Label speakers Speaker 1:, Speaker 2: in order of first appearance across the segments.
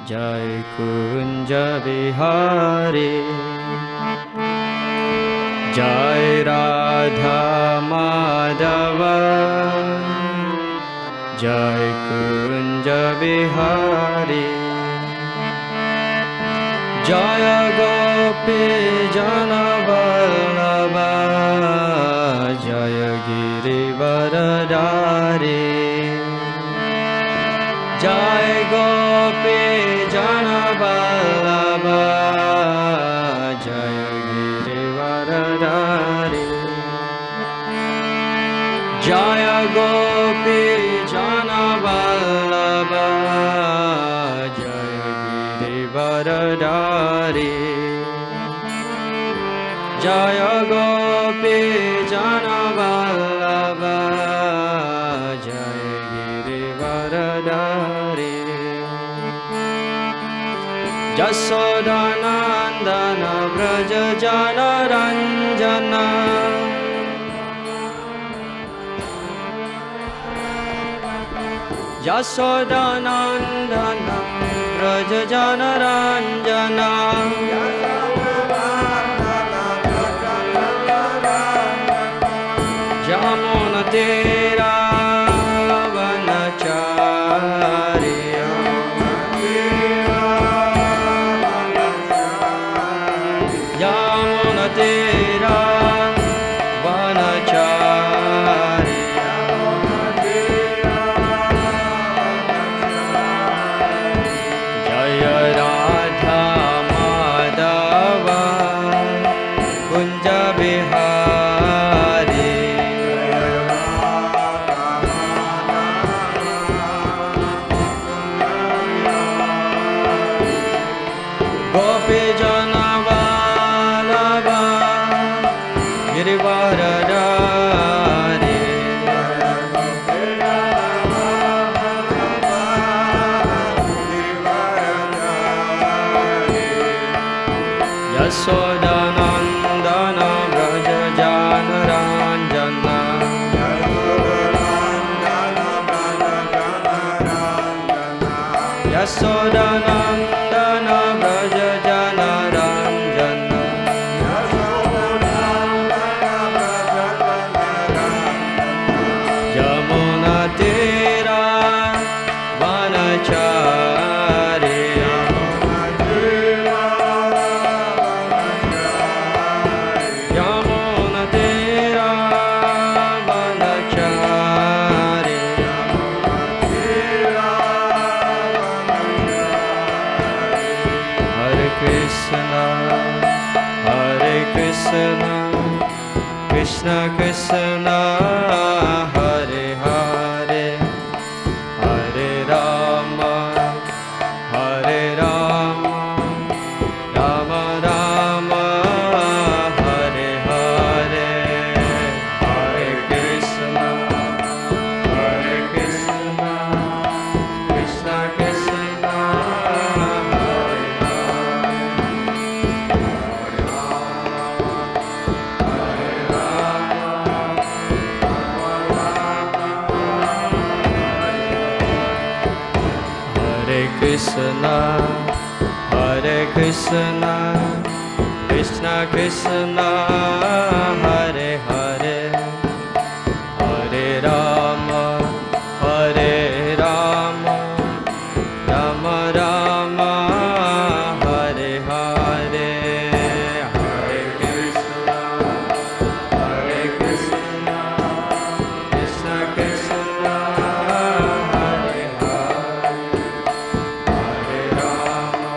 Speaker 1: Jai Kunja Bihari, Jai Radha Madhava, Jai Kunja Bihari, Jaya Gopi Jana Vallabha, Jaya Girivaradari, Jai Gopi Jana Vallabha, Jaya Girivaradari, Jaya Gopi Jana Vallabha, Jaya Girivaradari, Jaya Gopi Jana Vallabha, Jaya Girivaradari, Jasodanandana Vraja Jana Ranjana, Jasodanandana Vraja Jana Ranjana, Jamuna Tera Vanachari, Jamuna Tera Vanachari, Jaya Radha Madhava Kunja Bihari, Gopi Jana Vallabha Girivaradari, Yasodanandana Vraja Jana Ranjana, Yasodanandana Vraja Jana Ranjana, Jamuna Tera Vanachari, Jamuna Tera Vanachari, Hare Krishna, Krishna Krishna, Hare Hare, Hare Rama, Hare Rama, Rama Rama, Hare Hare, Hare Krishna, Krishna Krishna, Hare Krishna, Hare Krishna, Krishna Krishna, Hare Hare, Hare Rama, Hare Rama, Rama Rama, Hare Hare, Hare Krishna, Krishna Krishna, Hare Hare, Hare Rama,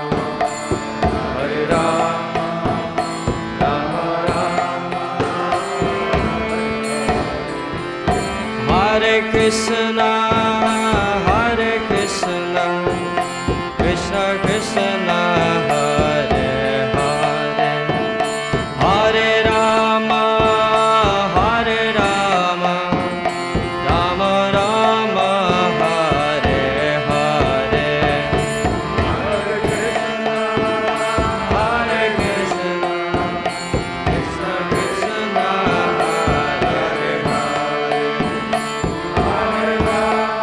Speaker 1: Hare Rama, Rama Rama, Hare Krishna, Krishna Krishna, Hare Hare, Hare Rama, Hare Rama, Rama Rama, Hare Hare, Hare Krishna, Krishna Krishna, Hare Hare, Hare Rama,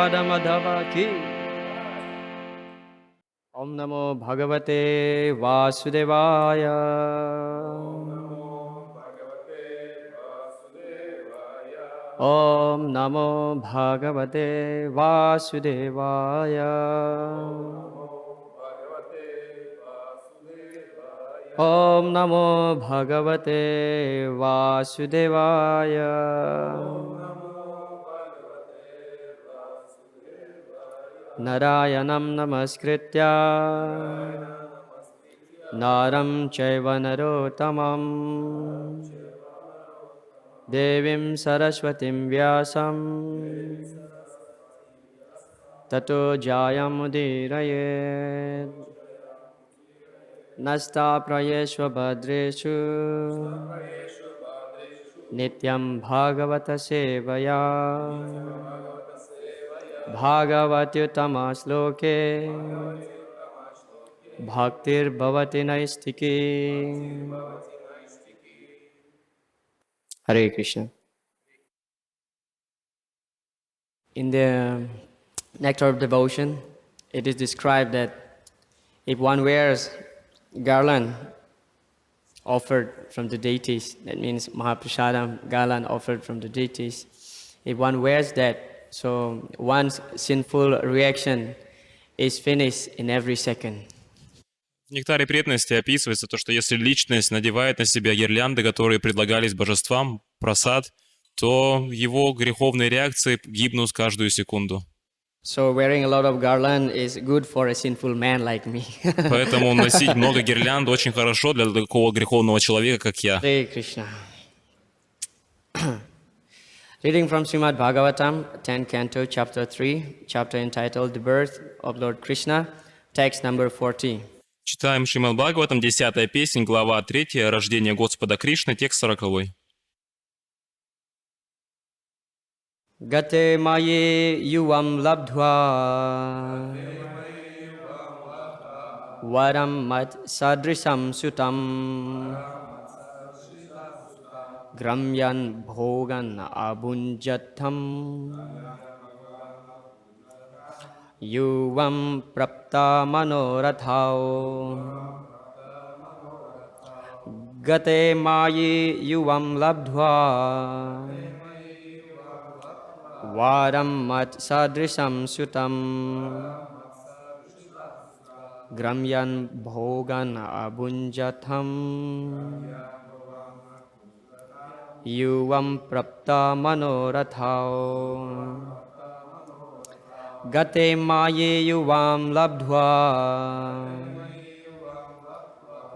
Speaker 1: Radha Madhava ki. Om Namo Bhagavate Vasudevaya. Om Namo Bhagavate Vasudevaya. Om Namo Bhagavate Vasudevaya. Narayanam Namaskritya Naram Chaiva Narottamam Devim Saraswatim Vyasam Tato Jayamudiraye Nasta Prayeshva Bhadreshu Nityam Bhagavata Sevaya Bhagavatyutama Sloke Bhaktir Bhavati Naistiki. Hare Krishna. In the Nectar of Devotion, it is described that if one wears garland offered from the deities, that means Mahaprasadam garland offered from the deities, if one wears that, so one's sinful reaction is finished in every second.
Speaker 2: В нектаре преданности описывается то, что если личность надевает на себя гирлянды, которые предлагались божествам, прасад, то его греховные реакции гибнут каждую секунду.
Speaker 1: So wearing a lot of garland is good for a sinful man like me.
Speaker 2: Поэтому носить много гирлянд очень хорошо для такого греховного человека, как я.
Speaker 1: Hare Krishna. Reading from Shrimad Bhagavatam, 10th Canto, Chapter 3, chapter entitled The Birth of Lord Krishna, text number 40.
Speaker 2: Читаем Шримад Бхагаватам, 10-я песнь, глава 3, рождение Господа Кришны, текст 40.
Speaker 1: Gate maye yuvam labdhva varam mat sadrisam sutam gramyan bhogan abunjatam yuvam prapta manorathao gate maye yuvam labdhva Varam mat sadrisam sutam Gramyan bhogan abunjatam Yuvam prapta manorathao Gate maye yuvam labdhva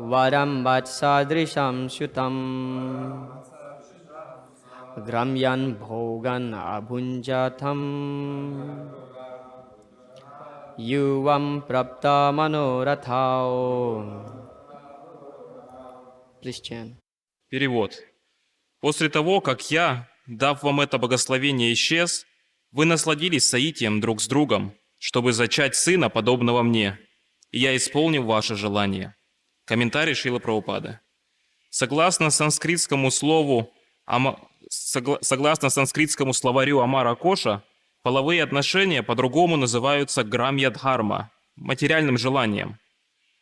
Speaker 1: Varam mat sadrisam sutam Gramyan bhogan abunjatam Yuvam prapta manorathao. Please chant.
Speaker 2: Перевод. После того, как я, дав вам это благословение, исчез, вы насладились соитием друг с другом, чтобы зачать сына, подобного мне, и я исполнил ваше желание. Комментарий Шрилы Прабхупады. Согласно санскритскому словарю Амара Коша, половые отношения по-другому называются грамья-дхарма, материальным желанием.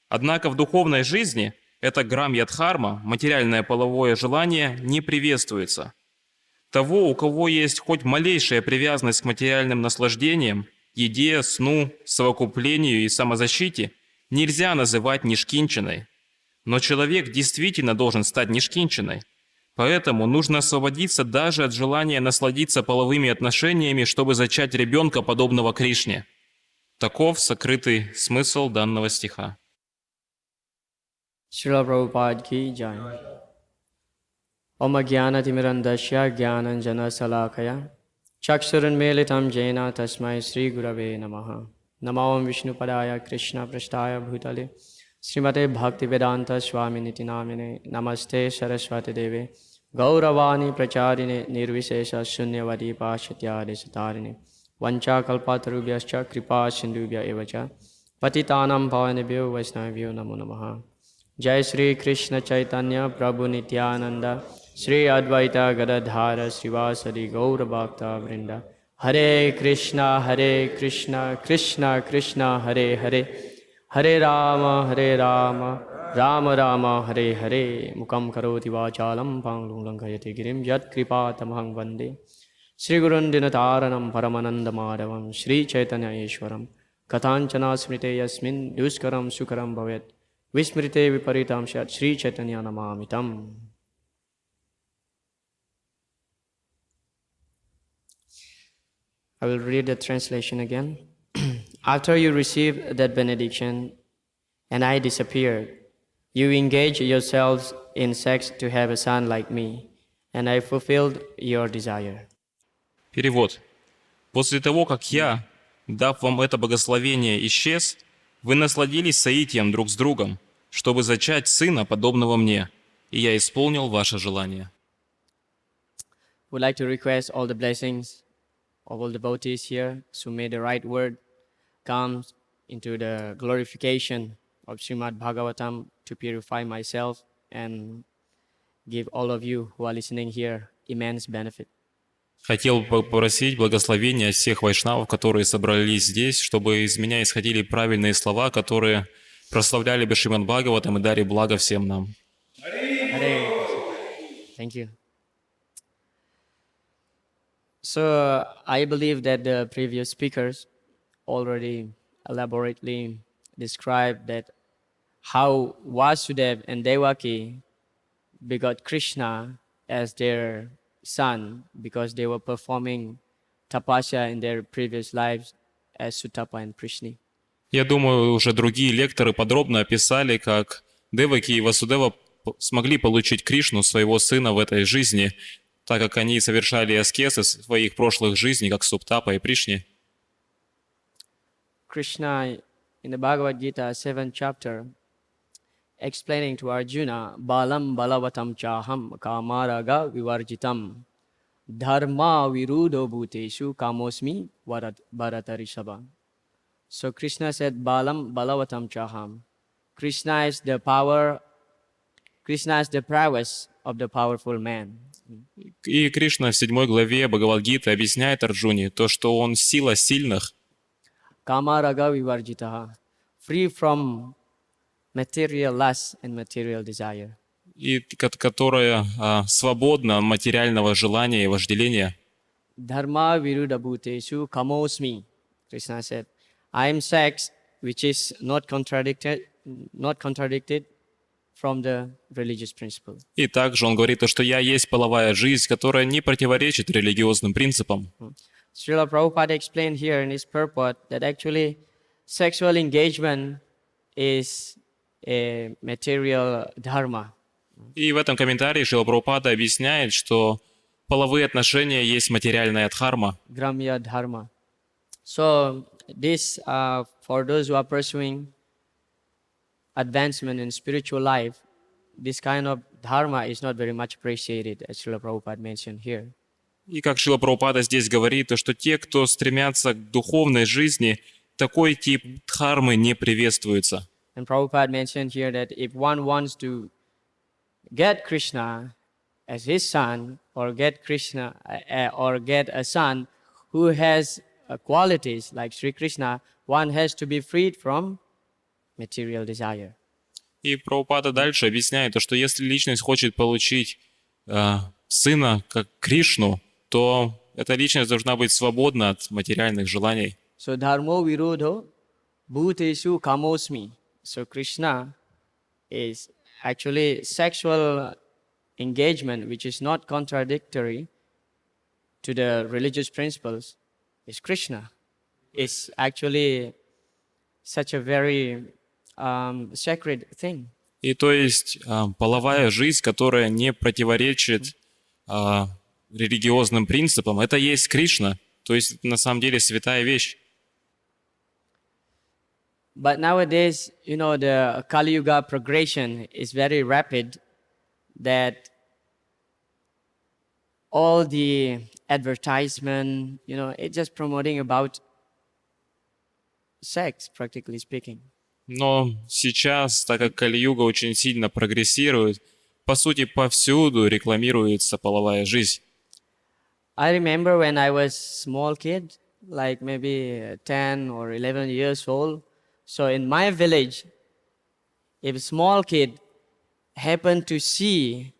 Speaker 2: Однако в духовной жизни это грамья-дхарма, материальное половое желание, не приветствуется. Того, у кого есть хоть малейшая привязанность к материальным наслаждениям, еде, сну, совокуплению и самозащите, нельзя называть нишкинчиной. Но человек действительно должен стать нишкинчиной. Поэтому нужно освободиться даже от желания насладиться половыми отношениями, чтобы зачать ребенка, подобного Кришне. Таков сокрытый смысл данного стиха.
Speaker 1: Srila Prabhupada ki jai. Om Jnana Timirandasya Jnananjana Salakaya Chaksuran Melitam Jena Tasmai Sri Gurave Namaha. Namo Vishnupadaya Krishna Prasthaya Bhutale Srimate Bhakti Vedanta Swami Niti Namine Namaste Saraswati Deve Gauravani Pracharine Nirvisesha Sunyavadi Pashatyade Satarine Vancha Kalpatarubhyascha Kripa Sindubhya Evacha Patitanam Pavanebhyo Vaisnavyo Namo Namaha. Jai Shri Krishna Chaitanya Prabhu Nityananda Shri Advaita Gadadhara Srivasadi Gaura Bhakta Vrinda Hare Krishna, Krishna Krishna, Hare Hare, Hare Rama, Rama Rama, Hare Hare. Mukam karoti vachalam panglung lankayati girim yat kripa tamahang vande. Shri Gurun Dinataranam Paramananda Madhavam Shri Caitanya-charitamrita Katanchana smrite yasmin duskaram sukaram bhavet Vismrite viparitam shat Shri Caitanya namamitam. I will read the translation again. After you received that benediction and I disappeared, you engaged yourselves in sex to have a son like me, and I fulfilled your desire.
Speaker 2: Перевод. После того, как я, дав вам это благословение, исчез, вы насладились соитием друг с другом, чтобы зачать сына, подобного мне, и я исполнил ваше желание.
Speaker 1: Would like to request all the blessings of all devotees here, so may the right word come into the glorification of Shrimad Bhagavatam to purify myself and give all of you who are listening here immense benefit.
Speaker 2: Хотел бы попросить благословения всех вайшнавов, которые собрались здесь, чтобы из меня исходили правильные слова, которые прославляли бы Шримад Бхагаватам и дали благо всем нам.
Speaker 1: Hare. Thank you. So I believe that the previous speakers already elaborately described that how Vasudeva and Devaki begot Krishna as their son because they were performing tapasya in their previous lives as Sutapa and Prishni.
Speaker 2: Я думаю, уже другие лекторы подробно описали, как Деваки и Васудева смогли получить Кришну, своего сына, в этой жизни, так как они совершали аскезы своих прошлых жизней, как Суптапа и Пришни.
Speaker 1: Krishna in the Bhagavad Gita, 7th chapter, explaining to Arjuna, Balam balavatam chaham kamaraga vivarjitam dharma virudo bhuteshu kamosmi bharatarishaba. So Krishna said, Balam balavatam chaham. Krishna is the power, Krishna is the prowess of the powerful man.
Speaker 2: И Кришна в 7 главе Бхагавад-гиты объясняет Арджуне то, что он сила сильных,
Speaker 1: Kamaraga vivarjitaha, free from material lust and material desire.
Speaker 2: и которая свободна от материального желания и вожделения.
Speaker 1: Dharma viruddha bhuteshu kamosmi. Krishna said, I am sex which is not contradicted from the religious principle.
Speaker 2: И также он говорит, что я есть половая жизнь, которая не противоречит религиозным принципам.
Speaker 1: Srila Prabhupada explained here in his purport that actually sexual engagement is a material dharma.
Speaker 2: И в этом комментарии Шрила Прабхупада объясняет, что половые отношения есть материальная дхарма.
Speaker 1: Gramya dharma. So this, for those who are pursuing advancement in spiritual life, this kind of dharma is not very much appreciated, as Srila Prabhupada mentioned here.
Speaker 2: И как Шрила Прабхупада здесь говорит, то что те, кто стремятся к духовной жизни, такой тип дхармы не приветствуется.
Speaker 1: And Prabhupada mentioned here that if one wants to get Krishna as his son, or get Krishna, or get a son who has qualities like Sri Krishna, one has to be freed from material desire.
Speaker 2: И Прабхупада дальше объясняет, то, что если личность хочет получить сына как Кришну, то эта личность должна быть свободна от материальных желаний.
Speaker 1: So dharmo virodho bhuteshu kamosmi. So Krishna is actually sexual engagement which is not contradictory to the religious principles is Krishna. It's actually such a very sacred thing.
Speaker 2: И то есть половая жизнь, которая не противоречит религиозным принципам, это есть Кришна. То есть на самом деле святая вещь.
Speaker 1: But nowadays, the Kali Yuga progression is very rapid, that all the advertisement, it's just promoting about sex, practically speaking.
Speaker 2: Но сейчас, так как Кали-юга очень сильно прогрессирует, по сути, повсюду рекламируется половая жизнь.
Speaker 1: I remember when I was small kid, like maybe 10 or 11 years old. So in my village, if a small kid happened to see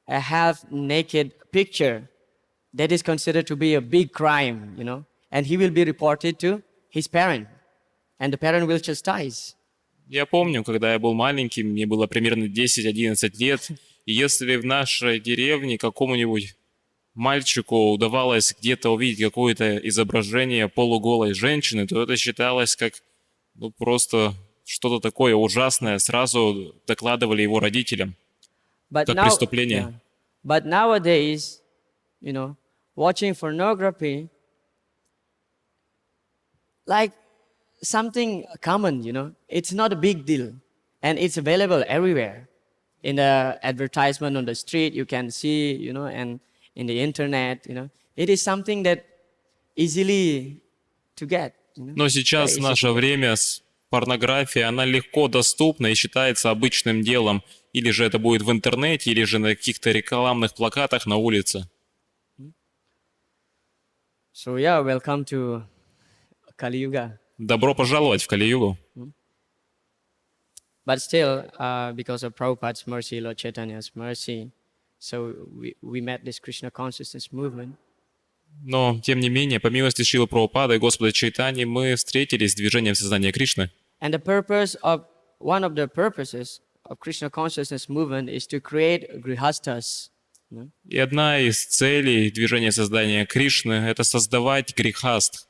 Speaker 1: a half-naked picture, that is considered to be a big crime, and he will be reported to his parent, and the parent will chastise.
Speaker 2: Я помню, когда я был маленьким, мне было примерно 10-11 лет, и если в нашей деревне какому-нибудь мальчику удавалось где-то увидеть какое-то изображение полуголой женщины, то это считалось как просто что-то такое ужасное, сразу докладывали его родителям,
Speaker 1: But
Speaker 2: как
Speaker 1: now,
Speaker 2: преступление.
Speaker 1: but nowadays, watching pornography, like something common, it's not a big deal. And it's available everywhere. In the advertisement on the street, you can see, and in the internet, It is something that easily to get.
Speaker 2: Но сейчас в наше время порнография, она легко доступна и считается обычным делом. Или же это будет в интернете, или же на каких-то рекламных плакатах на улице.
Speaker 1: So yeah, welcome to Kali Yuga.
Speaker 2: Добро пожаловать в Кали-югу.
Speaker 1: But still, because of Prabhupada's mercy, Lord Chaitanya's mercy, so we met this Krishna consciousness movement.
Speaker 2: Но, тем не менее, по милости Шрилы Прабхупады и Господа Чайтаньи, мы встретились с движением сознания Кришны.
Speaker 1: And one of the purposes of Krishna consciousness movement is to create grihastas.
Speaker 2: И одна из целей движения создания Кришны — это создавать грихаст.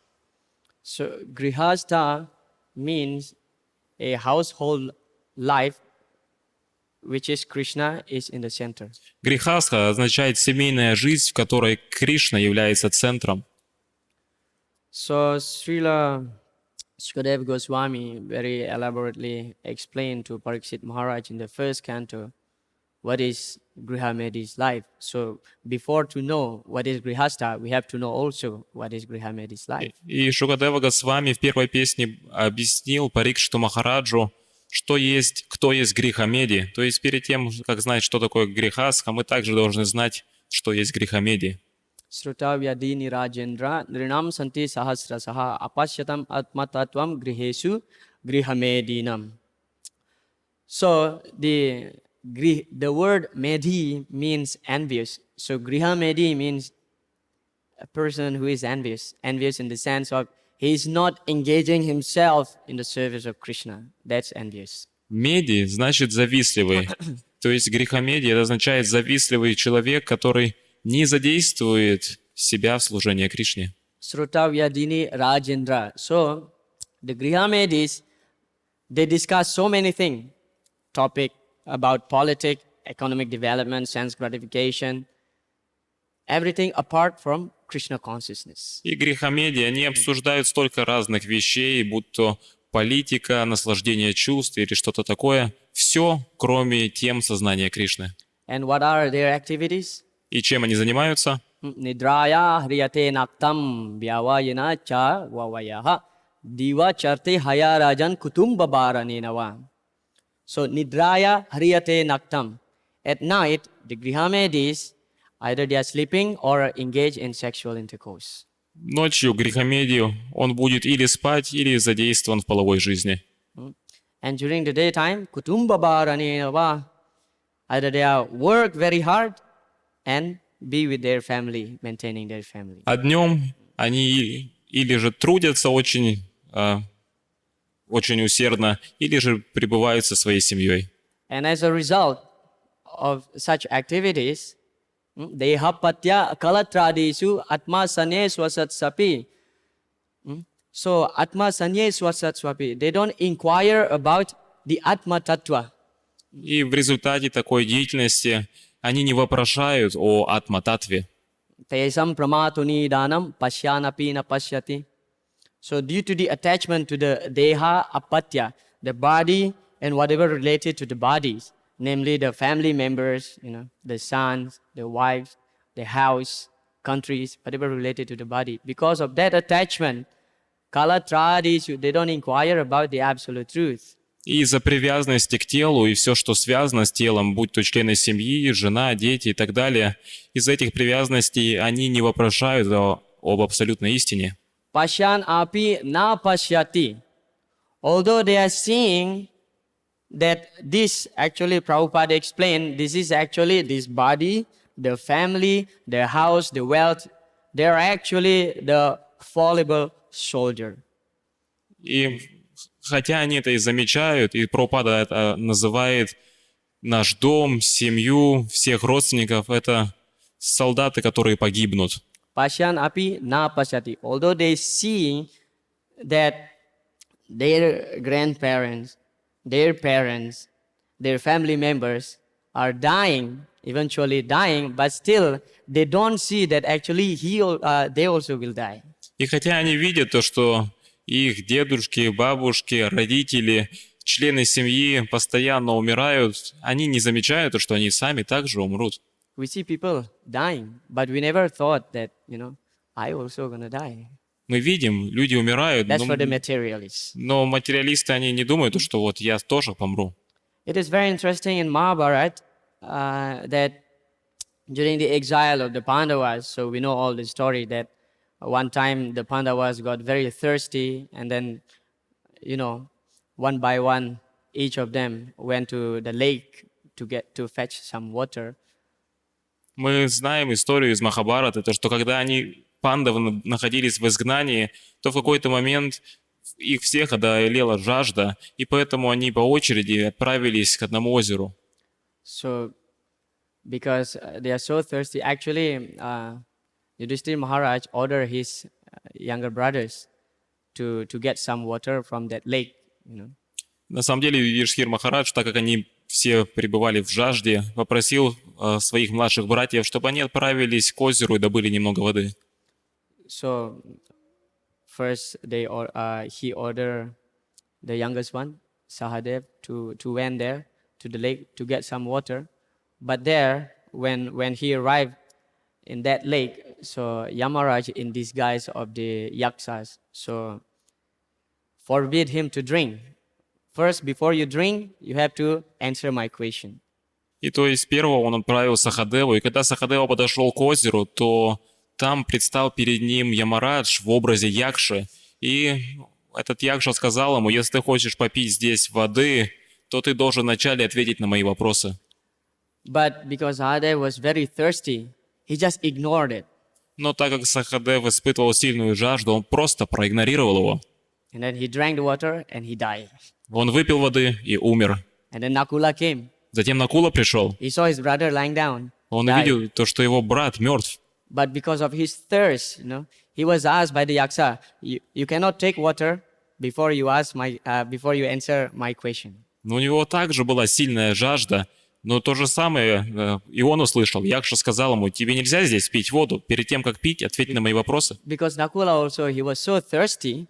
Speaker 1: So grihasta means a household life which is Krishna is in the center.
Speaker 2: Грихастха означает семейная жизнь, в которой Кришна является центром.
Speaker 1: So Srila Sukadeva Goswami very elaborately explained to Pariksit Maharaj in the first canto what is Grihamedi's life. So before to know what is Grihasta, we have to know also what is Grihamedi's life.
Speaker 2: И Шукадева Госвами в первой песне объяснил Парикшиту Махараджу, кто есть Грихамеди. То есть перед тем, как знать, что такое Грихастха, мы также должны знать, что есть Грихамеди.
Speaker 1: Sruta Vyadini Rajendra Nrinam Santi Sahasrasaha Apashyatam Atmatatvam Grihesu Grihamedinam. So the word Medhi means envious. So Grihamedi means a person who is envious. Envious in the sense of he is not engaging himself in the service of Krishna. That's envious.
Speaker 2: Меди значит завистливый. То есть грехомедия это означает завистливый человек, который не задействует себя в служении Кришне.
Speaker 1: Sruta Vyadini Rajendra. So the Grihamedis, they discuss so many things. Topic about politics, economic development, sense gratification, everything apart from Krishna consciousness.
Speaker 2: И грехомедии, они обсуждают столько разных вещей, будь то политика, наслаждение чувств или что-то такое. Все, кроме тем сознания Кришны.
Speaker 1: And what are their activities?
Speaker 2: И чем они занимаются?
Speaker 1: Nidraya hriyate naktam vyavayena cha vavayaha diva charte haya rajan kutumba baraninava. So nidraya hriyate naktam. At night, the Grihamedis, either they are sleeping or engage in sexual intercourse.
Speaker 2: Ночью грехомедию он будет или спать, или задействован в половой жизни.
Speaker 1: And during the daytime, kutumba baraninava, either they are work very hard and be with their family, maintaining their family.
Speaker 2: А днем они или же трудятся очень усердно, или же пребывают со своей семьей.
Speaker 1: And as a result of such activities, dehapatya kalatradisu atma sanye swasat sapi. So atma sanye swasat swapi. They don't inquire about the atma tattva.
Speaker 2: И в результате такой деятельности они не вопрошают о атма-татве.
Speaker 1: Tesam pramatuni danam pashyanapi na pashyati. So due to the attachment to the deha apatya, the body and whatever related to the bodies, namely the family members, the sons, the wives, the house, countries, whatever related to the body. Because of that attachment, kala tradis, they don't inquire about the absolute truth.
Speaker 2: И из-за привязанности к телу и все, что связано с телом, будь то члены семьи, жена, дети и так далее, из-за этих привязанностей они не вопрошают об абсолютной истине.
Speaker 1: Pasyan api na pasyati. Although they are seeing that this, actually Prabhupada explained, this is actually this body, the family, the house, the wealth, they are actually the fallible soldier.
Speaker 2: И хотя они это и замечают, и Прабхупада это называет наш дом, семью, всех родственников, это солдаты, которые погибнут.
Speaker 1: Pasyan api na pasyati. Although they see that their grandparents, their parents, their family members are dying, eventually dying, but still they don't see that actually they also will die.
Speaker 2: И хотя они видят то, что их дедушки, бабушки, родители, члены семьи постоянно умирают, они не замечают то, что они сами также умрут.
Speaker 1: We see people dying, but we never thought that, I also gonna die.
Speaker 2: Мы видим, люди умирают,
Speaker 1: That's for the materialists.
Speaker 2: но материалисты, они не думают, что вот я тоже помру.
Speaker 1: It is very interesting in Mahabharata that during the exile of the Pandavas, so we know all the story that one time the Pandavas got very thirsty, and then, one by one, each of them went to the lake to fetch some water.
Speaker 2: Мы знаем историю из Махабхараты, то, что когда пандавы находились в изгнании, то в какой-то момент их всех одолела жажда, и поэтому они по очереди отправились к одному озеру.
Speaker 1: So, because they are so thirsty, actually, Yudhishthira Maharaj ordered his younger brothers to get some water from that lake.
Speaker 2: На самом деле Юдхишthira Махарадж, так как они все пребывали в жажде, попросил своих младших братьев, чтобы они отправились к озеру и добыли немного воды.
Speaker 1: So, first he ordered the youngest one, Sahadev, to went there to the lake to get some water. But there, when he arrived in that lake, so Yamaraj, in disguise of the Yaksas, so forbid him to drink. First, before you drink, you have to answer my question.
Speaker 2: И то есть первого он отправил Сахадеву, и когда Сахадева подошел к озеру, то там предстал перед ним Ямарадж в образе Якши, и этот Якша сказал ему: если ты хочешь попить здесь воды, то ты должен вначале ответить на мои вопросы.
Speaker 1: But because Sahadev was very thirsty, he just ignored it.
Speaker 2: Но так как Сахадев испытывал сильную жажду, он просто проигнорировал его.
Speaker 1: And then he drank the water and he died.
Speaker 2: Он выпил воды и умер.
Speaker 1: And then Nakula came.
Speaker 2: Затем Накула пришел.
Speaker 1: He saw his brother lying down.
Speaker 2: Он
Speaker 1: died.
Speaker 2: увидел то, что его брат мертв.
Speaker 1: But because of his thirst, he was asked by the Yaksa, you cannot take water before you answer my question.
Speaker 2: Но у него также была сильная жажда, но то же самое и он услышал. Якша сказал ему: тебе нельзя здесь пить воду. Перед тем, как пить, ответь на мои вопросы.
Speaker 1: Because Nakula also, he was so thirsty,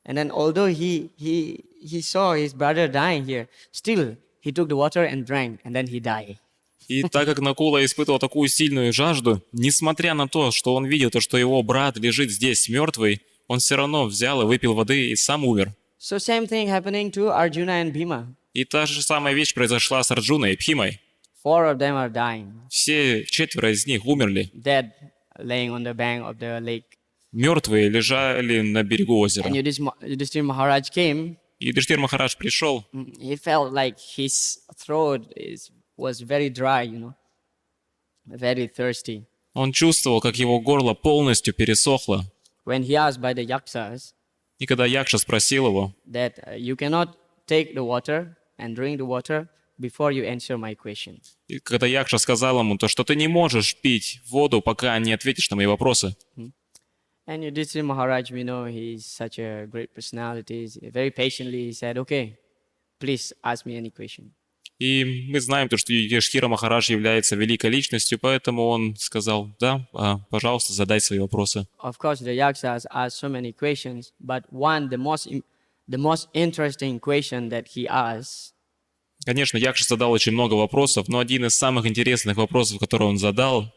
Speaker 1: and then although he saw his brother dying here, still he took the water and drank, and then he died.
Speaker 2: И так как Накула испытывал такую сильную жажду, несмотря на то, что он видел, то, что его брат лежит здесь мертвый, он все равно взял и выпил воды и сам умер.
Speaker 1: So same thing happening to Arjuna and Bhima.
Speaker 2: И та же самая вещь произошла с Арджуной и Бхимой.
Speaker 1: 4 of them are dying,
Speaker 2: Все 4 из них умерли.
Speaker 1: dead, laying on the bank of the lake.
Speaker 2: Мертвые лежали на берегу озера.
Speaker 1: And Yudhishthira Maharaj came.
Speaker 2: И Юдхишthira Махарадж пришел.
Speaker 1: He felt like his throat was very dry, very thirsty.
Speaker 2: Он чувствовал, как его горло полностью пересохло.
Speaker 1: When he asked by the Yaksas
Speaker 2: И когда Якша спросил его,
Speaker 1: that you cannot take the water and drink the water before you answer my question.
Speaker 2: и когда Якша сказал ему то, что ты не можешь пить воду, пока не ответишь на мои вопросы.
Speaker 1: And Yudhishthira Maharaj, we know he is such a great personality. Very patiently he said, okay, please ask me any question.
Speaker 2: И мы знаем то, что Юдхишthira Махарадж является великой личностью, поэтому он сказал: да, пожалуйста, задай свои вопросы.
Speaker 1: Of course, the Yaksas asked so many questions, but the most interesting question that he asked.
Speaker 2: Конечно, Якша задал очень много вопросов, но один из самых интересных вопросов, который он задал: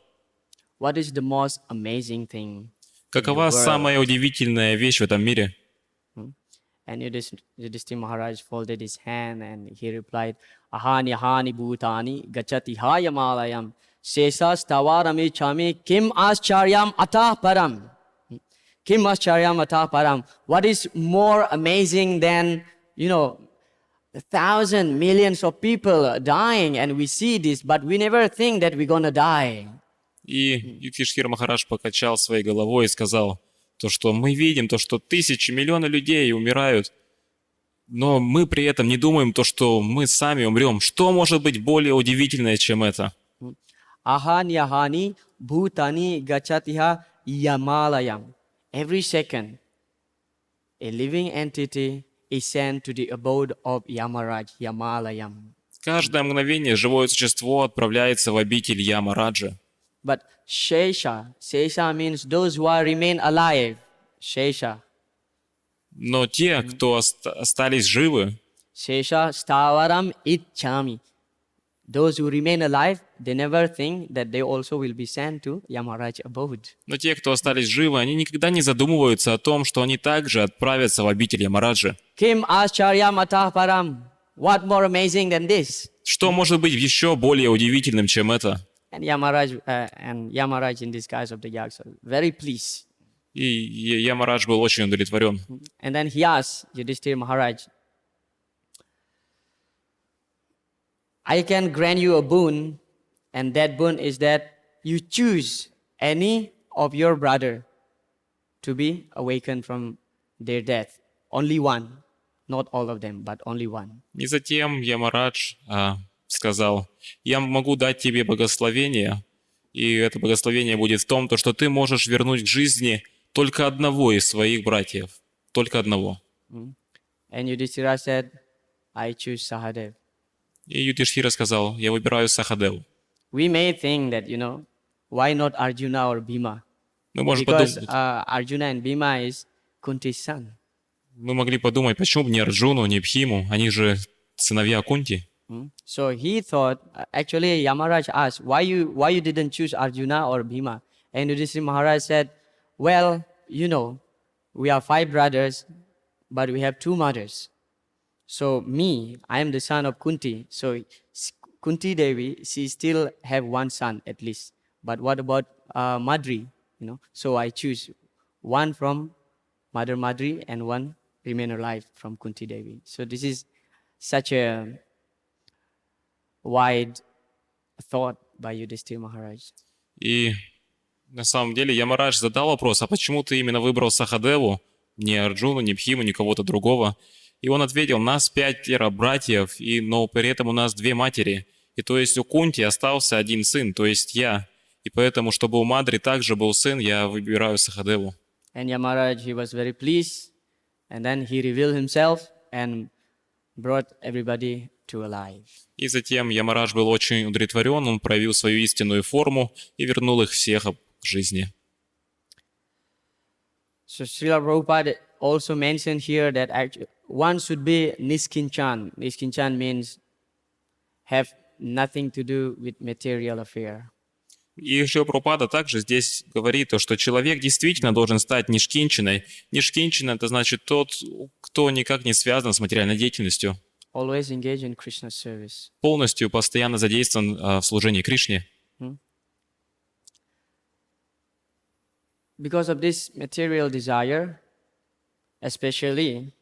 Speaker 1: What is the most amazing thing?
Speaker 2: какова самая удивительная вещь в этом мире?
Speaker 1: And Yudhishthira Maharaj folded his hand and he replied, Ahani ahani bhutani gachati hayamalayam sesa stavarami chami kim ascharyam atah param. Kim ascharyam atah param. What is more amazing than, thousands, millions of people dying and we see this, but we never think that we're gonna die.
Speaker 2: И Юдхиштхира Махарадж покачал своей головой и сказал, то, что мы видим, то, что тысячи, миллионы людей умирают, но мы при этом не думаем то, что мы сами умрем. Что может быть более удивительное, чем это?
Speaker 1: Ahani ahani bhutani gachatiha yamalayam. Every second, a living entity is sent to the abode of Yamaraj, Yamalayam.
Speaker 2: Каждое мгновение живое существо отправляется в обитель Ямараджа.
Speaker 1: But Shesha means those who are remain alive. Shesha.
Speaker 2: Но те, кто остались живы,
Speaker 1: Shesha stavaram ichami. Those who remain alive, they never think that they also will be sent to Yamaraj abode.
Speaker 2: но те, кто остались живы, они никогда не задумываются о том, что они также отправятся в обитель Ямараджа.
Speaker 1: Kim ascharyam atah param. What more amazing than this?
Speaker 2: Что может быть еще более удивительным, чем это?
Speaker 1: And Yamaraj in disguise of the Yaksa, very pleased.
Speaker 2: И Ямарадж был очень удовлетворен.
Speaker 1: And then he asked Yudhishthira Maharaj, I can grant you a boon, and that boon is that you choose any of your brother to be awakened from their death. Only one, not all of them, but only one.
Speaker 2: И затем Ямарадж сказал, я могу дать тебе благословение, и это благословение будет в том, то, что ты можешь вернуть к жизни только одного из своих братьев. Только одного.
Speaker 1: And Yudhishthira said, I choose Sahadev.
Speaker 2: И Юдхиштхира сказал, я выбираю Сахадеву.
Speaker 1: We may think that, why not Arjuna or Bhima?
Speaker 2: Мы можем
Speaker 1: Because
Speaker 2: подумать,
Speaker 1: Arjuna and Bhima is Kunti's son.
Speaker 2: мы могли подумать, почему бы не Арджуну, не Бхиму, они же сыновья Кунти.
Speaker 1: So he thought, actually Yamaraj asked, why you didn't choose Arjuna or Bhima? And Yudhishthira Maharaj said, well, we are 5 brothers, but we have 2 mothers. So me, I am the son of Kunti. So Kunti Devi, she still have 1 son at least. But what about Madri? So I choose 1 from Mother Madri and 1 remain alive from Kunti Devi. So this is such a wide thought by Yudhishthira Maharaj.
Speaker 2: И на самом деле Ямарадж задал вопрос, а почему ты именно выбрал Сахадеву, не Арджуну, не Бхиму, не кого-то другого? И он ответил, нас 5 братьев, но при этом у нас 2 матери. И то есть у Кунти остался 1 сын, то есть я. И поэтому, чтобы у Мадри также был сын, я выбираю Сахадеву.
Speaker 1: And Yamaraj, he was very pleased. And then he revealed himself and brought everybody to alive.
Speaker 2: И затем Ямарадж был очень удовлетворен, он проявил свою истинную форму и вернул их всех к жизни.
Speaker 1: So Srila Prabhupada also mentioned here that one should be Niskinchan. Niskinchan means have nothing to do with material affair.
Speaker 2: И Шрила Прабхупада также здесь говорит, что человек действительно должен стать нишкинчиной. Нишкинчина — это значит тот, кто никак не связан с материальной деятельностью.
Speaker 1: Always engage in Krishna's service.
Speaker 2: Полностью, постоянно задействован в служении Кришне.
Speaker 1: Because of this material desire, especially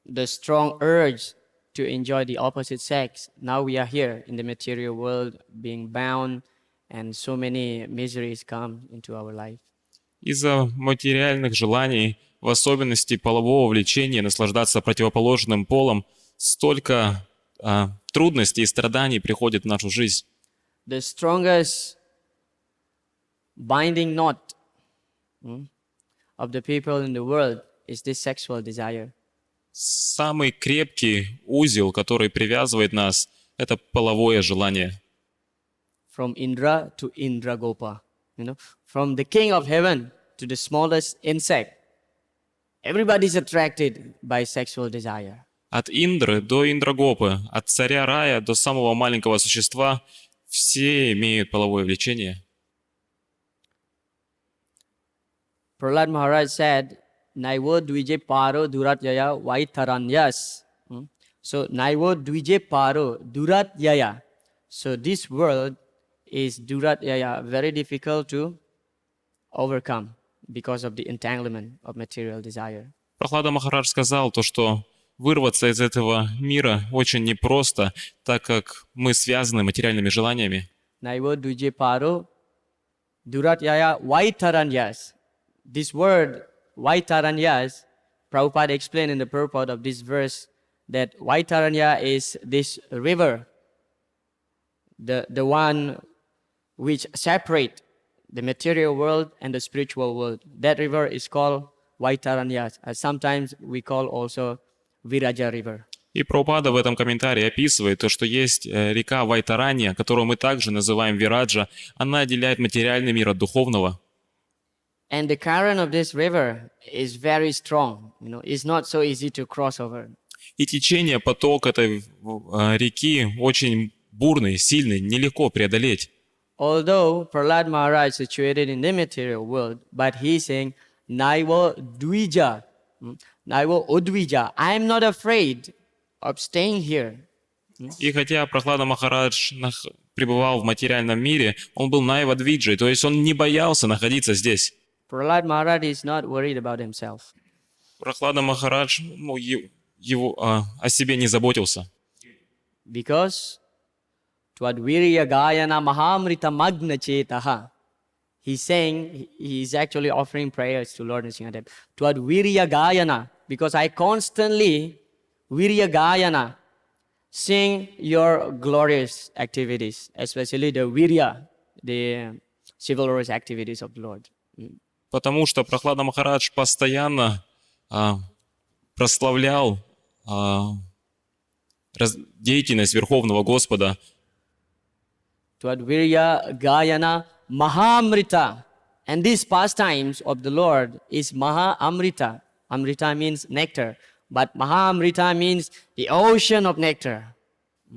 Speaker 1: the strong urge to enjoy the opposite sex, now we are here in the material world being bound, and so many miseries come into our life.
Speaker 2: Из-за материальных желаний, в особенности полового влечения, наслаждаться противоположным полом, столько трудностей и страданий приходит в нашу жизнь.
Speaker 1: The strongest binding knot of the people in the world is this sexual desire.
Speaker 2: Самый крепкий узел, который привязывает нас, это половое желание.
Speaker 1: From Indra to Indra Gopa, from the king of heaven to the smallest insect, everybody is attracted by sexual desire.
Speaker 2: От Индры до Индрагопы, от царя рая до самого маленького существа, все имеют половое влечение.
Speaker 1: Prahlad Maharaj said, Naivo Dvije Paro Duratyaya Vaitaranyas. So Naivo Dvije Paro Duratyaya. So this world is Duratyaya, very difficult to overcome because of the entanglement of material desire.
Speaker 2: Прохлада Махарадж сказал то, что вырваться из этого мира очень непросто, так как мы связаны материальными желаниями.
Speaker 1: Naivo Dvije Paro Duratyaya Vaitaranyas. This word Vaitaranyas, Prabhupada explained in the purport of this verse that Vaitaranya is this river, the one which separate the material world and the spiritual world. That river is called Vaitaranyas. Sometimes we call also Viraja river.
Speaker 2: И Прабхупада в этом комментарии описывает то, что есть река Вайтаранья, которую мы также называем Вираджа. Она отделяет материальный мир от духовного.
Speaker 1: And the current of this river is very strong. It's not so easy to cross over.
Speaker 2: И течение, поток этой реки очень бурный, сильный, нелегко преодолеть.
Speaker 1: Although Prahlad Maharaj is situated in the material world, but he's saying, Naivo Dvija, Naivo Udvija, I am not afraid of staying here.
Speaker 2: И хотя Прохлада Махарадж пребывал в материальном мире, он был Найва-двиджей, то есть он не боялся находиться здесь.
Speaker 1: Prahlad Maharaj is not worried about himself.
Speaker 2: Прохлада Махарадж о себе не заботился.
Speaker 1: Because Twadvirya Gayana Mahamrita Magna Chetaha. He's saying, he's actually offering prayers to Lord Nrsimhadev. Twadvirya Gayana, because I constantly, Virya Gayana, sing your glorious activities, especially the Virya, the chivalrous activities of the Lord.
Speaker 2: Потому что Прохлада Махарадж постоянно прославлял деятельность Верховного Господа.
Speaker 1: Twadvirya Gayana Mahamrita. And these pastimes of the Lord is Maha-amrita. Amrita means nectar. But Maha-amrita means the ocean of nectar.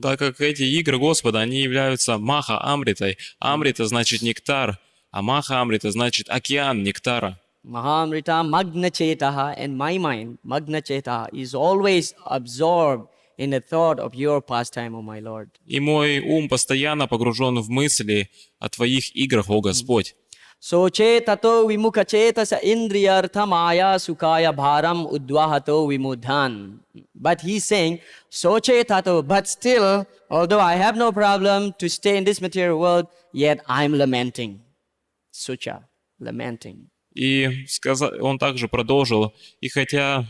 Speaker 2: Так как эти игры Господа, они являются Маха-амритой. Амрита значит нектар, а Маха-амрита значит океан нектара.
Speaker 1: Mahamrita Magna Chetaha, and my mind, Magna Chetaha, is always absorbed in the thought of your pastime, O my Lord.
Speaker 2: И мой ум постоянно погружен в мысли о Твоих играх, о Господь.
Speaker 1: Soche tato vimuka chetasa indriyartha maya sukaya bharam udvahato vimudhan. But he's saying, Soche tato, but still, although I have no problem to stay in this material world, yet I'm lamenting. Sucha, lamenting.
Speaker 2: И он также продолжил, и хотя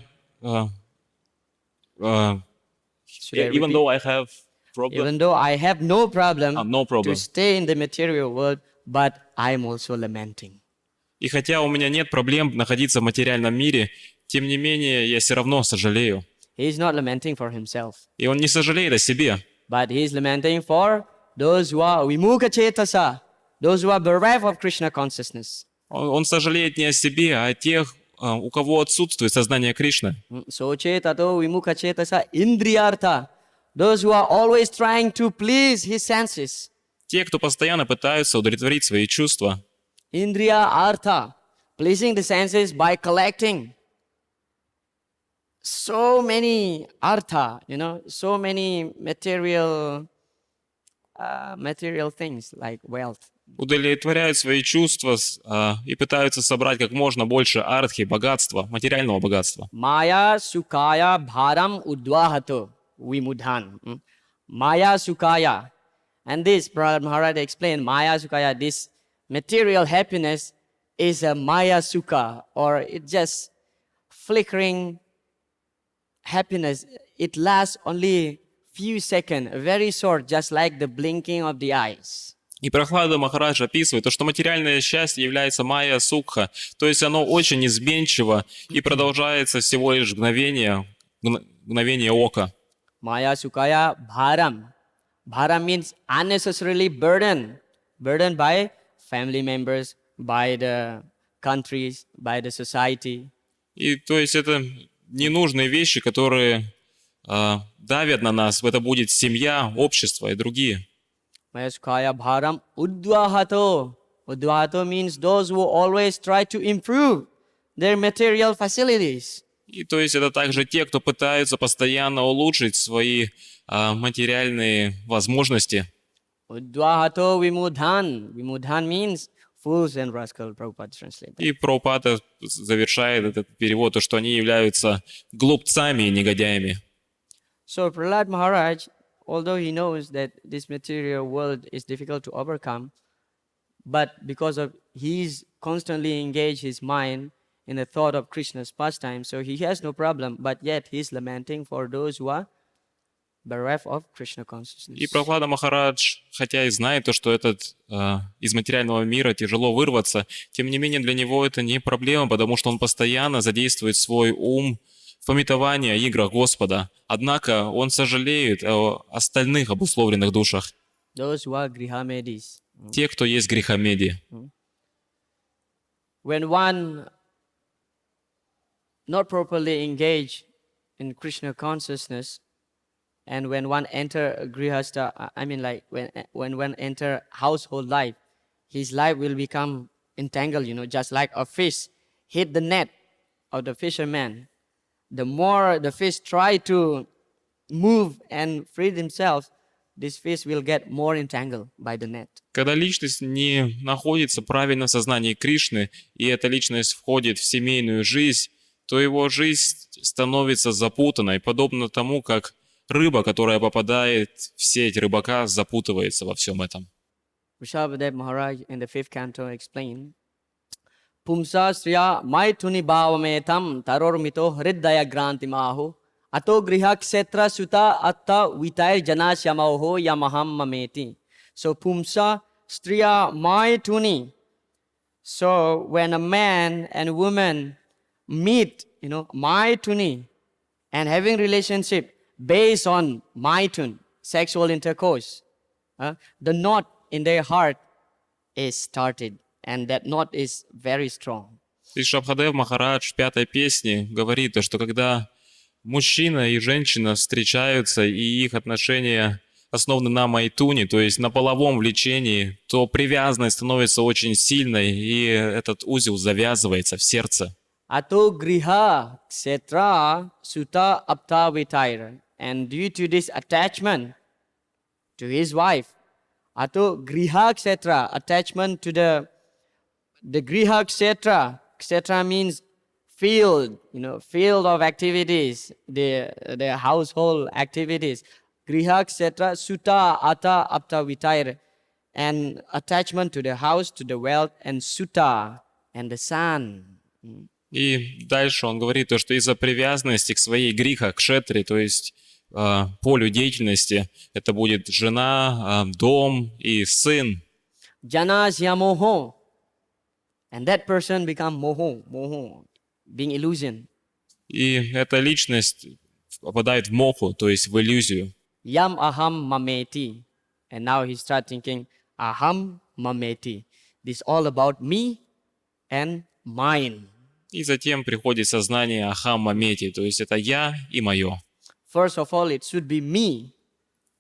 Speaker 2: even though I have
Speaker 1: no problem,
Speaker 2: no problem.
Speaker 1: To stay in the material world, but I'm also lamenting.
Speaker 2: И хотя у меня нет проблем находиться в материальном мире, тем не менее я все равно сожалею.
Speaker 1: He is not lamenting for himself.
Speaker 2: И он не сожалеет о себе.
Speaker 1: But he is lamenting for those who are vimukha chetasa, those who are bereft of Krishna consciousness.
Speaker 2: Он сожалеет не о себе, а о тех, у кого отсутствует сознание Кришны.
Speaker 1: Soche tato vimukha chetasa indriyartha, those who are always trying to please his senses.
Speaker 2: Те, кто постоянно пытаются удовлетворить свои чувства.
Speaker 1: Indriya artha, pleasing the senses by collecting so many artha, so many material things like wealth.
Speaker 2: Удовлетворяют свои чувства и пытаются собрать как можно больше артхи, богатства, материального богатства.
Speaker 1: Maya sukaya bharam udvahato vimudhan. Maya sukaya. And this, Prahlad Maharaj explained, Maya sukaya, this material happiness is a Maya sukha, or it's just flickering happiness. It lasts only few seconds, very short, just like the blinking of the eyes.
Speaker 2: И Прохлада Махарадж описывает то, что материальное счастье является майя сукха, то есть оно очень изменчиво и продолжается всего лишь мгновение ока.
Speaker 1: Maya sukaya bharam. Bharam means unnecessarily burdened by family members, by the countries, by the society.
Speaker 2: И то есть это ненужные вещи, которые давят на нас. Это будет семья, общество и другие.
Speaker 1: Mayasukaya bharam udvahato. Udvahato means those who always try to improve their material facilities.
Speaker 2: И то есть это также те, кто пытаются постоянно улучшить свои материальные возможности.
Speaker 1: Udvahato vimudhan. Vimudhan means fools and rascal. Prabhupada translated.
Speaker 2: И Прабхупада завершает этот перевод, то, что они являются глупцами и негодяями.
Speaker 1: So Prahlad Maharaj, although he knows that this material world is difficult to overcome, but because of he's constantly engaged his mind in the thought of Krishna's pastime, so he has no problem, but yet he's lamenting for those who are bereft of Krishna consciousness.
Speaker 2: И Прабхупада Махарадж, хотя и знает то, что из материального мира тяжело вырваться, тем не менее для него это не проблема, потому что он постоянно задействует свой ум в памятовании о играх Господа. Однако он сожалеет о остальных обусловленных душах.
Speaker 1: Those who are grihamedis.
Speaker 2: Те, кто есть грехомеди.
Speaker 1: When one not properly engaged in Krishna consciousness, and when one enter grihastha, I mean like when one enter household life, his life will become entangled, just like a fish hit the net of the fisherman. The more the fish try to move and free themselves, this fish will get more entangled by the net.
Speaker 2: Когда личность не находится правильно в сознании Кришны, и эта личность входит в семейную жизнь, то его жизнь становится запутанной, подобно тому, как рыба, которая попадает в сеть рыбака, запутывается во всем этом.
Speaker 1: Vrishabhadev Maharaj in the 5th canto explained, Pumsa Sriya Maituni Bhavametam Tarormito Hriddaya Granti Mahu Ato Griha Ksetra Suta Atta Vitair Janasyamaho Yamaham Mameti. So Pumsa Striya Maituni. So when a man and woman meet, Maituni, and having relationship based on Maitun, sexual intercourse, the knot in their heart is started, and that knot is very strong.
Speaker 2: И Шабхадев Махарадж в 5-й песне говорит, что когда мужчина и женщина встречаются, и их отношения основаны на майтуне, то есть на половом влечении, то привязанность становится очень сильной, и этот узел завязывается в сердце.
Speaker 1: Ato griha ksetra suta apta vitaira. And due to this attachment to his wife, ato griha ksetra, attachment to the griha ksetra. Ksetra means field, field of activities, the household activities. Griha ksetra suta ata apta vitaira. And attachment to the house, to the wealth, and suta, and the son.
Speaker 2: И дальше он говорит, что из-за привязанности к своей гриха, к шетре, то есть полю деятельности, это будет жена, дом и сын.
Speaker 1: Janasya moho. And that person become moho, being illusion.
Speaker 2: И эта личность попадает в моху, то есть в иллюзию.
Speaker 1: Yam aham mameti. And now he start thinking, aham mameti. This all about me and mine.
Speaker 2: И затем приходит сознание ахам мамети, то есть это я и мое.
Speaker 1: First of all, it should be me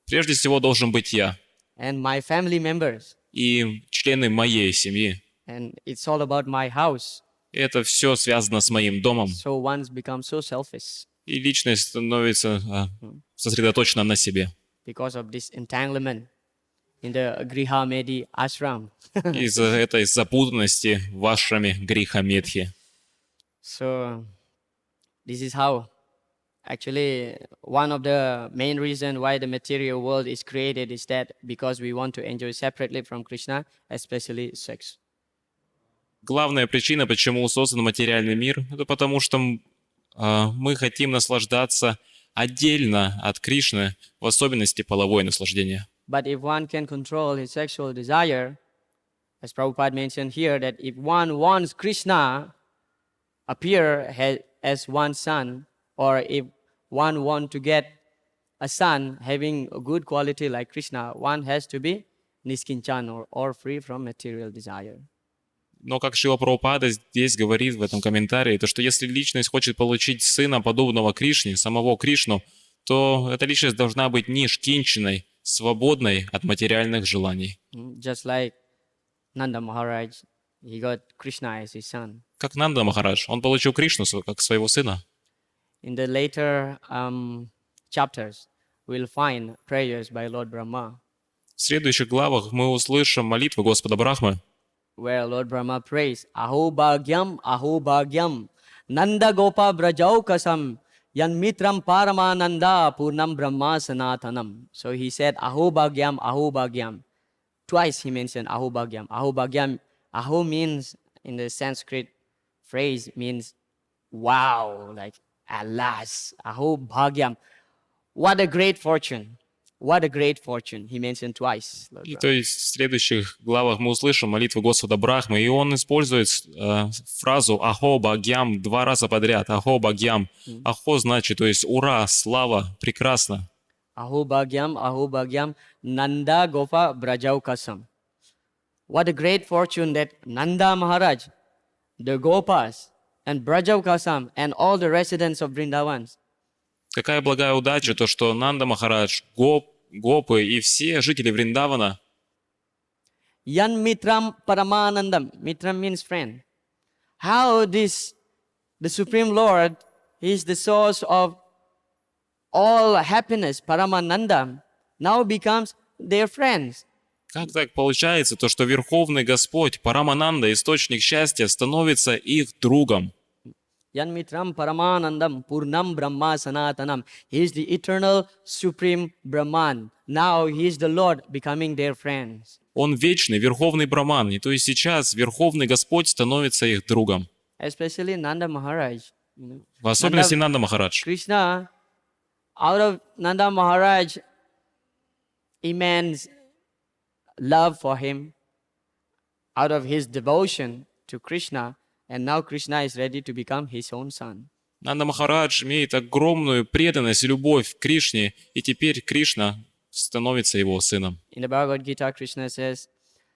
Speaker 2: Прежде всего должен быть я
Speaker 1: and my family members.
Speaker 2: и члены моей семьи.
Speaker 1: And it's all about my house.
Speaker 2: И это все связано с моим домом.
Speaker 1: So one becomes so selfish
Speaker 2: И личность становится сосредоточена на себе.
Speaker 1: because of this entanglement in the Griha Medi ashram.
Speaker 2: Из-за этой запутанности в ашраме грехамедхи.
Speaker 1: So this is how actually one of the main reasons why the material world is created is that because we want to enjoy separately from Krishna, especially sex.
Speaker 2: Главная причина, почему создан материальный мир, это потому что мы хотим наслаждаться отдельно от Кришны, в особенности половое наслаждение.
Speaker 1: But if one can control his sexual desire, as Prabhupada mentioned here, that if one wants Krishna appear as one son, or if one want to get a son having a good quality like Krishna, one has to be niskinchan or free from material desire.
Speaker 2: Но как Шрила Прабхупада здесь говорит в этом комментарии, то что если личность хочет получить сына, подобного Кришне, самого Кришну, то эта личность должна быть нишкинченной, свободной от материальных желаний.
Speaker 1: Just like Nanda Maharaj he got Krishna as his son.
Speaker 2: Как Нанда Махарадж, он получил Кришну как своего сына.
Speaker 1: In the later chapters, we'll find prayers by Lord Brahma,
Speaker 2: В следующих главах мы услышим молитвы Господа Брахмы,
Speaker 1: where Lord Brahma prays, Aho Bhagyam, Nanda Gopa Brajau Kasam, Yan Mitram Paramananda Purnam Brahma Sanatanam. So he said, Aho Bhagyam. Twice he mentioned Aho Bhagyam. Aho Bhagyam, Aho means, in the Sanskrit phrase, means wow, like alas, Aho Bhagyam. What a great fortune. What a great fortune. He mentioned twice. Lord
Speaker 2: И
Speaker 1: Brahma.
Speaker 2: то есть в следующих главах мы услышим молитву Господа Брахмы, и он использует фразу «Ахо Бхагьям» 2 раза подряд. «Ахо Бхагьям». «Ахо» значит, то есть «Ура», «Слава», «Прекрасно».
Speaker 1: Aho Bhagyam, Nanda Gopa Brajau Kasam. What a great fortune that Nanda Maharaj, the Gopas, and Brajau Kasam, and all the residents of Vrindavan,
Speaker 2: Какая благая удача, то что Нанда Махарадж, Гопы и все жители Вриндавана
Speaker 1: Yan Mitram Paramanandam. Mitram means friend. How the Supreme Lord, He is the source of all happiness, Paramanandam, now becomes their friends.
Speaker 2: Как так получается, то что Верховный Господь, Парамананда, источник счастья, становится их другом?
Speaker 1: Yan Mitram Paramanandam Purnam Brahma Sanatanam. He is the eternal Supreme Brahman. Now He is the Lord, becoming their friends.
Speaker 2: Он вечный, Верховный Браман, и то есть сейчас Верховный Господь становится их другом.
Speaker 1: Especially Nanda Maharaj.
Speaker 2: В особенности Нанда Махарадж.
Speaker 1: Krishna, out of Nanda Maharaj, immense love for him, out of his devotion to Krishna, and now Krishna is ready to become his own son.
Speaker 2: Нанда Махарадж имеет огромную преданность и любовь к Кришне, и теперь Кришна становится его сыном.
Speaker 1: In the Bhagavad Gita, Krishna says,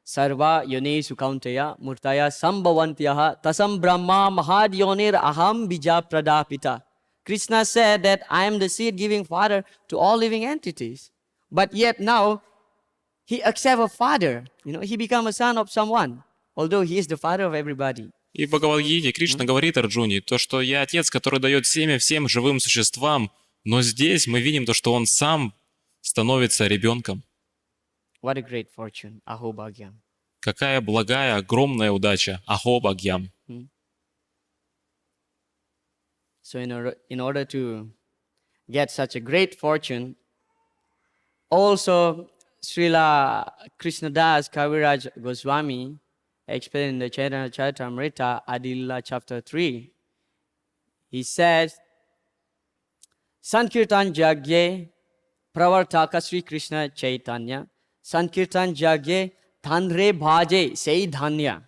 Speaker 1: Sarva yoni sukaunteya murtaya sambhavantiyaha tasam brahma mahad yonir aham bija pradapita. Krishna said that I am the seed-giving father to all living entities. But yet now, he accepts a father. He become a son of someone, although he is the father of everybody.
Speaker 2: И в Бхагавад-гите Кришна говорит Арджуне, то, что я отец, который дает семя всем живым существам, но здесь мы видим то, что он сам становится ребенком.
Speaker 1: What a great fortune, Aho Bhagyam.
Speaker 2: Какая благая, огромная удача. Ахо Бхагьям.
Speaker 1: So in order to get such a great fortune, also Srila Krishnadas Kaviraj Goswami explained in the Caitanya-charitamrita, Adila chapter 3, he says, Sankirtan Jagye Pravartaka Sri Krishna Chaitanya, Sankirtan Jagye Thandre Bhaje Sei Dhanya.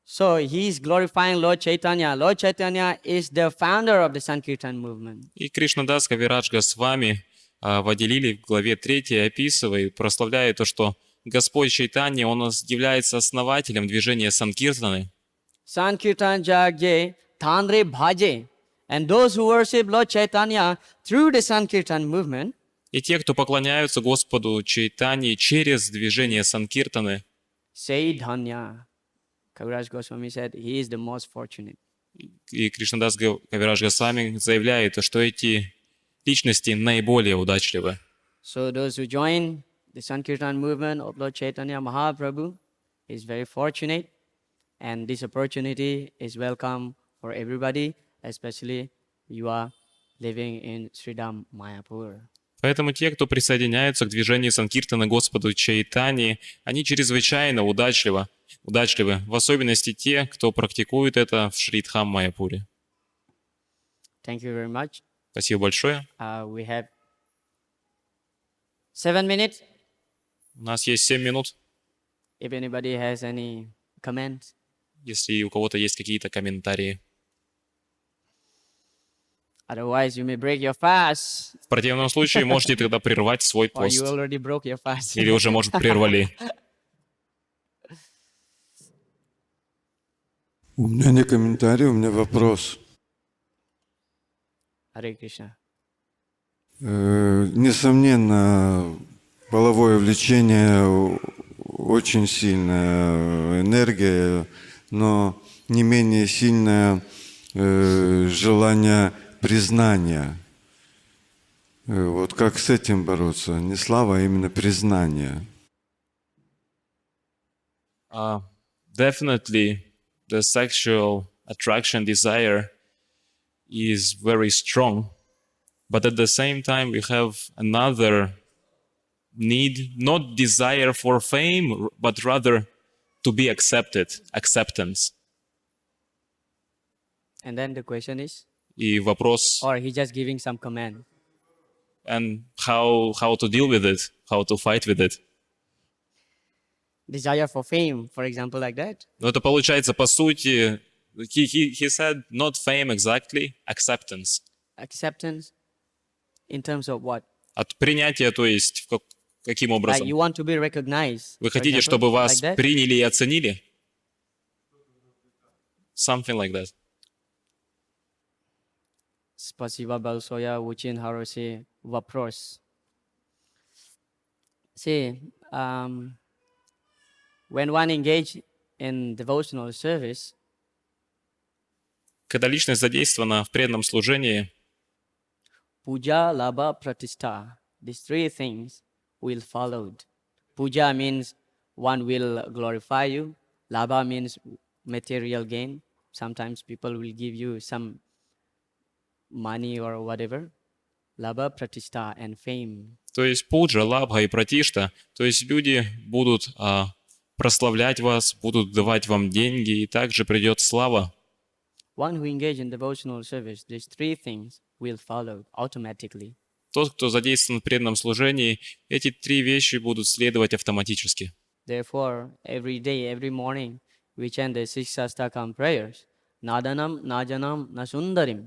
Speaker 1: So he is glorifying Lord Chaitanya. Lord Chaitanya is the founder of the Sankirtan movement.
Speaker 2: И Кришнадас Кавирадж Госвами в Адилиле в главе 3 описывает, прославляет то, что Господь Чайтанья, Он является основателем движения Санкиртаны.
Speaker 1: Sankirtan Jagye Thandre Bhaje. And those who worship Lord Chaitanya through the Sankirtan movement,
Speaker 2: И те, кто поклоняются Господу Чайтанье через движение Санкиртаны,
Speaker 1: say Dhanya. Kaviraj Goswami said he is the most fortunate.
Speaker 2: и Кришнадас Кавирадж Госвами заявляет, что эти личности наиболее удачливы.
Speaker 1: So those who join the Sankirtan movement of Lord Chaitanya Mahaprabhu is very fortunate, and this opportunity is welcome for everybody, especially you are living in Dham Mayapur.
Speaker 2: Поэтому те, кто присоединяются к движению Санкиртана Господу Чайтаньи, они чрезвычайно удачливы, в особенности те, кто практикует это в Шри Dham Mayapуре.
Speaker 1: Thank you very much.
Speaker 2: Спасибо большое.
Speaker 1: We have 7 minutes.
Speaker 2: У нас есть 7 минут.
Speaker 1: If anybody has any comments.
Speaker 2: Если у кого-то есть какие-то комментарии.
Speaker 1: Otherwise, you may break your fast.
Speaker 2: В противном случае можете тогда прервать свой
Speaker 1: Or you
Speaker 2: пост.
Speaker 1: already broke your fast.
Speaker 2: Или уже, может, прервали.
Speaker 3: У меня не комментарий, у меня вопрос.
Speaker 1: Hare Krishna.
Speaker 3: Несомненно, половое влечение очень сильная энергия, но не менее сильное желание признания. Вот как с этим бороться? Не слава, а именно признание.
Speaker 2: Definitely, the sexual attraction desire is very strong, but at the same time, we have another need, not desire for fame, but rather to be accepted, acceptance.
Speaker 1: And then the question is,
Speaker 2: И вопрос,
Speaker 1: or he just giving some command.
Speaker 2: and how to deal with it, how to fight with it.
Speaker 1: Desire for fame, for example, like that.
Speaker 2: Но это получается, по сути, he said not fame exactly, acceptance.
Speaker 1: Acceptance in terms of what?
Speaker 2: От принятия, то есть каким
Speaker 1: Like
Speaker 2: образом?
Speaker 1: you want to be recognized.
Speaker 2: Вы
Speaker 1: for
Speaker 2: хотите,
Speaker 1: example,
Speaker 2: чтобы вас
Speaker 1: like that?
Speaker 2: приняли и оценили? Something like that.
Speaker 1: Спасибо большое, очень хороший вопрос. See, when one engage in devotional service,
Speaker 2: Когда личность задействована в преданном служении,
Speaker 1: puja, labha, pratishtha, these three things will follow. Puja means one will glorify you. Labha means material gain. Sometimes people will give you some money or whatever. Labha, pratishtha, and fame.
Speaker 2: то есть пуджа, лабха и пратишта, то есть люди будут прославлять вас, будут давать вам деньги, и также придет слава.
Speaker 1: One who engage in devotional service, these three things will follow automatically.
Speaker 2: Тот, кто задействован в преданном служении, эти три вещи будут следовать автоматически.
Speaker 1: Therefore, every day, every morning, we chant the six Shastakam prayers. Nadanam, najanam, nasundarim.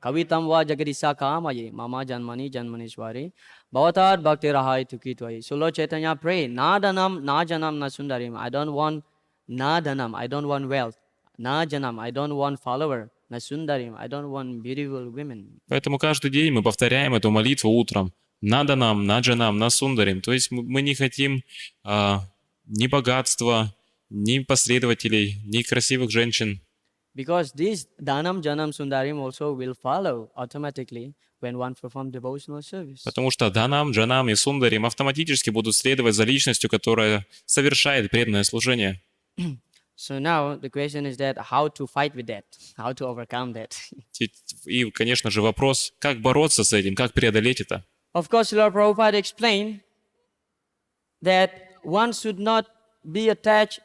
Speaker 1: Kavitam va jagadisa kamaye, mama janmani janmanishwari. Bhavatar bhakti rahai tukitwai. So Lord Chaitanya pray, Nadanam, najanam, nasundarim. I don't want nadanam, I don't want wealth. Najanam, I don't want follower. Nasundarim, I don't want beautiful women.
Speaker 2: Поэтому каждый день мы повторяем эту молитву утром. Наданам, наджанам, насундарим. То есть мы не хотим ни богатства, ни последователей, ни красивых женщин.
Speaker 1: Because this Dhanam, Janam, Sundarim also will follow automatically when one performs devotional service.
Speaker 2: Потому что данам, джанам и сундарим автоматически будут следовать за личностью, которая совершает преданное служение.
Speaker 1: So now the question is that how to fight with that, how to overcome that.
Speaker 2: И, конечно же, вопрос, как бороться с этим, как преодолеть это.
Speaker 1: Of course, Lord Prabhupada explained that one should not be attached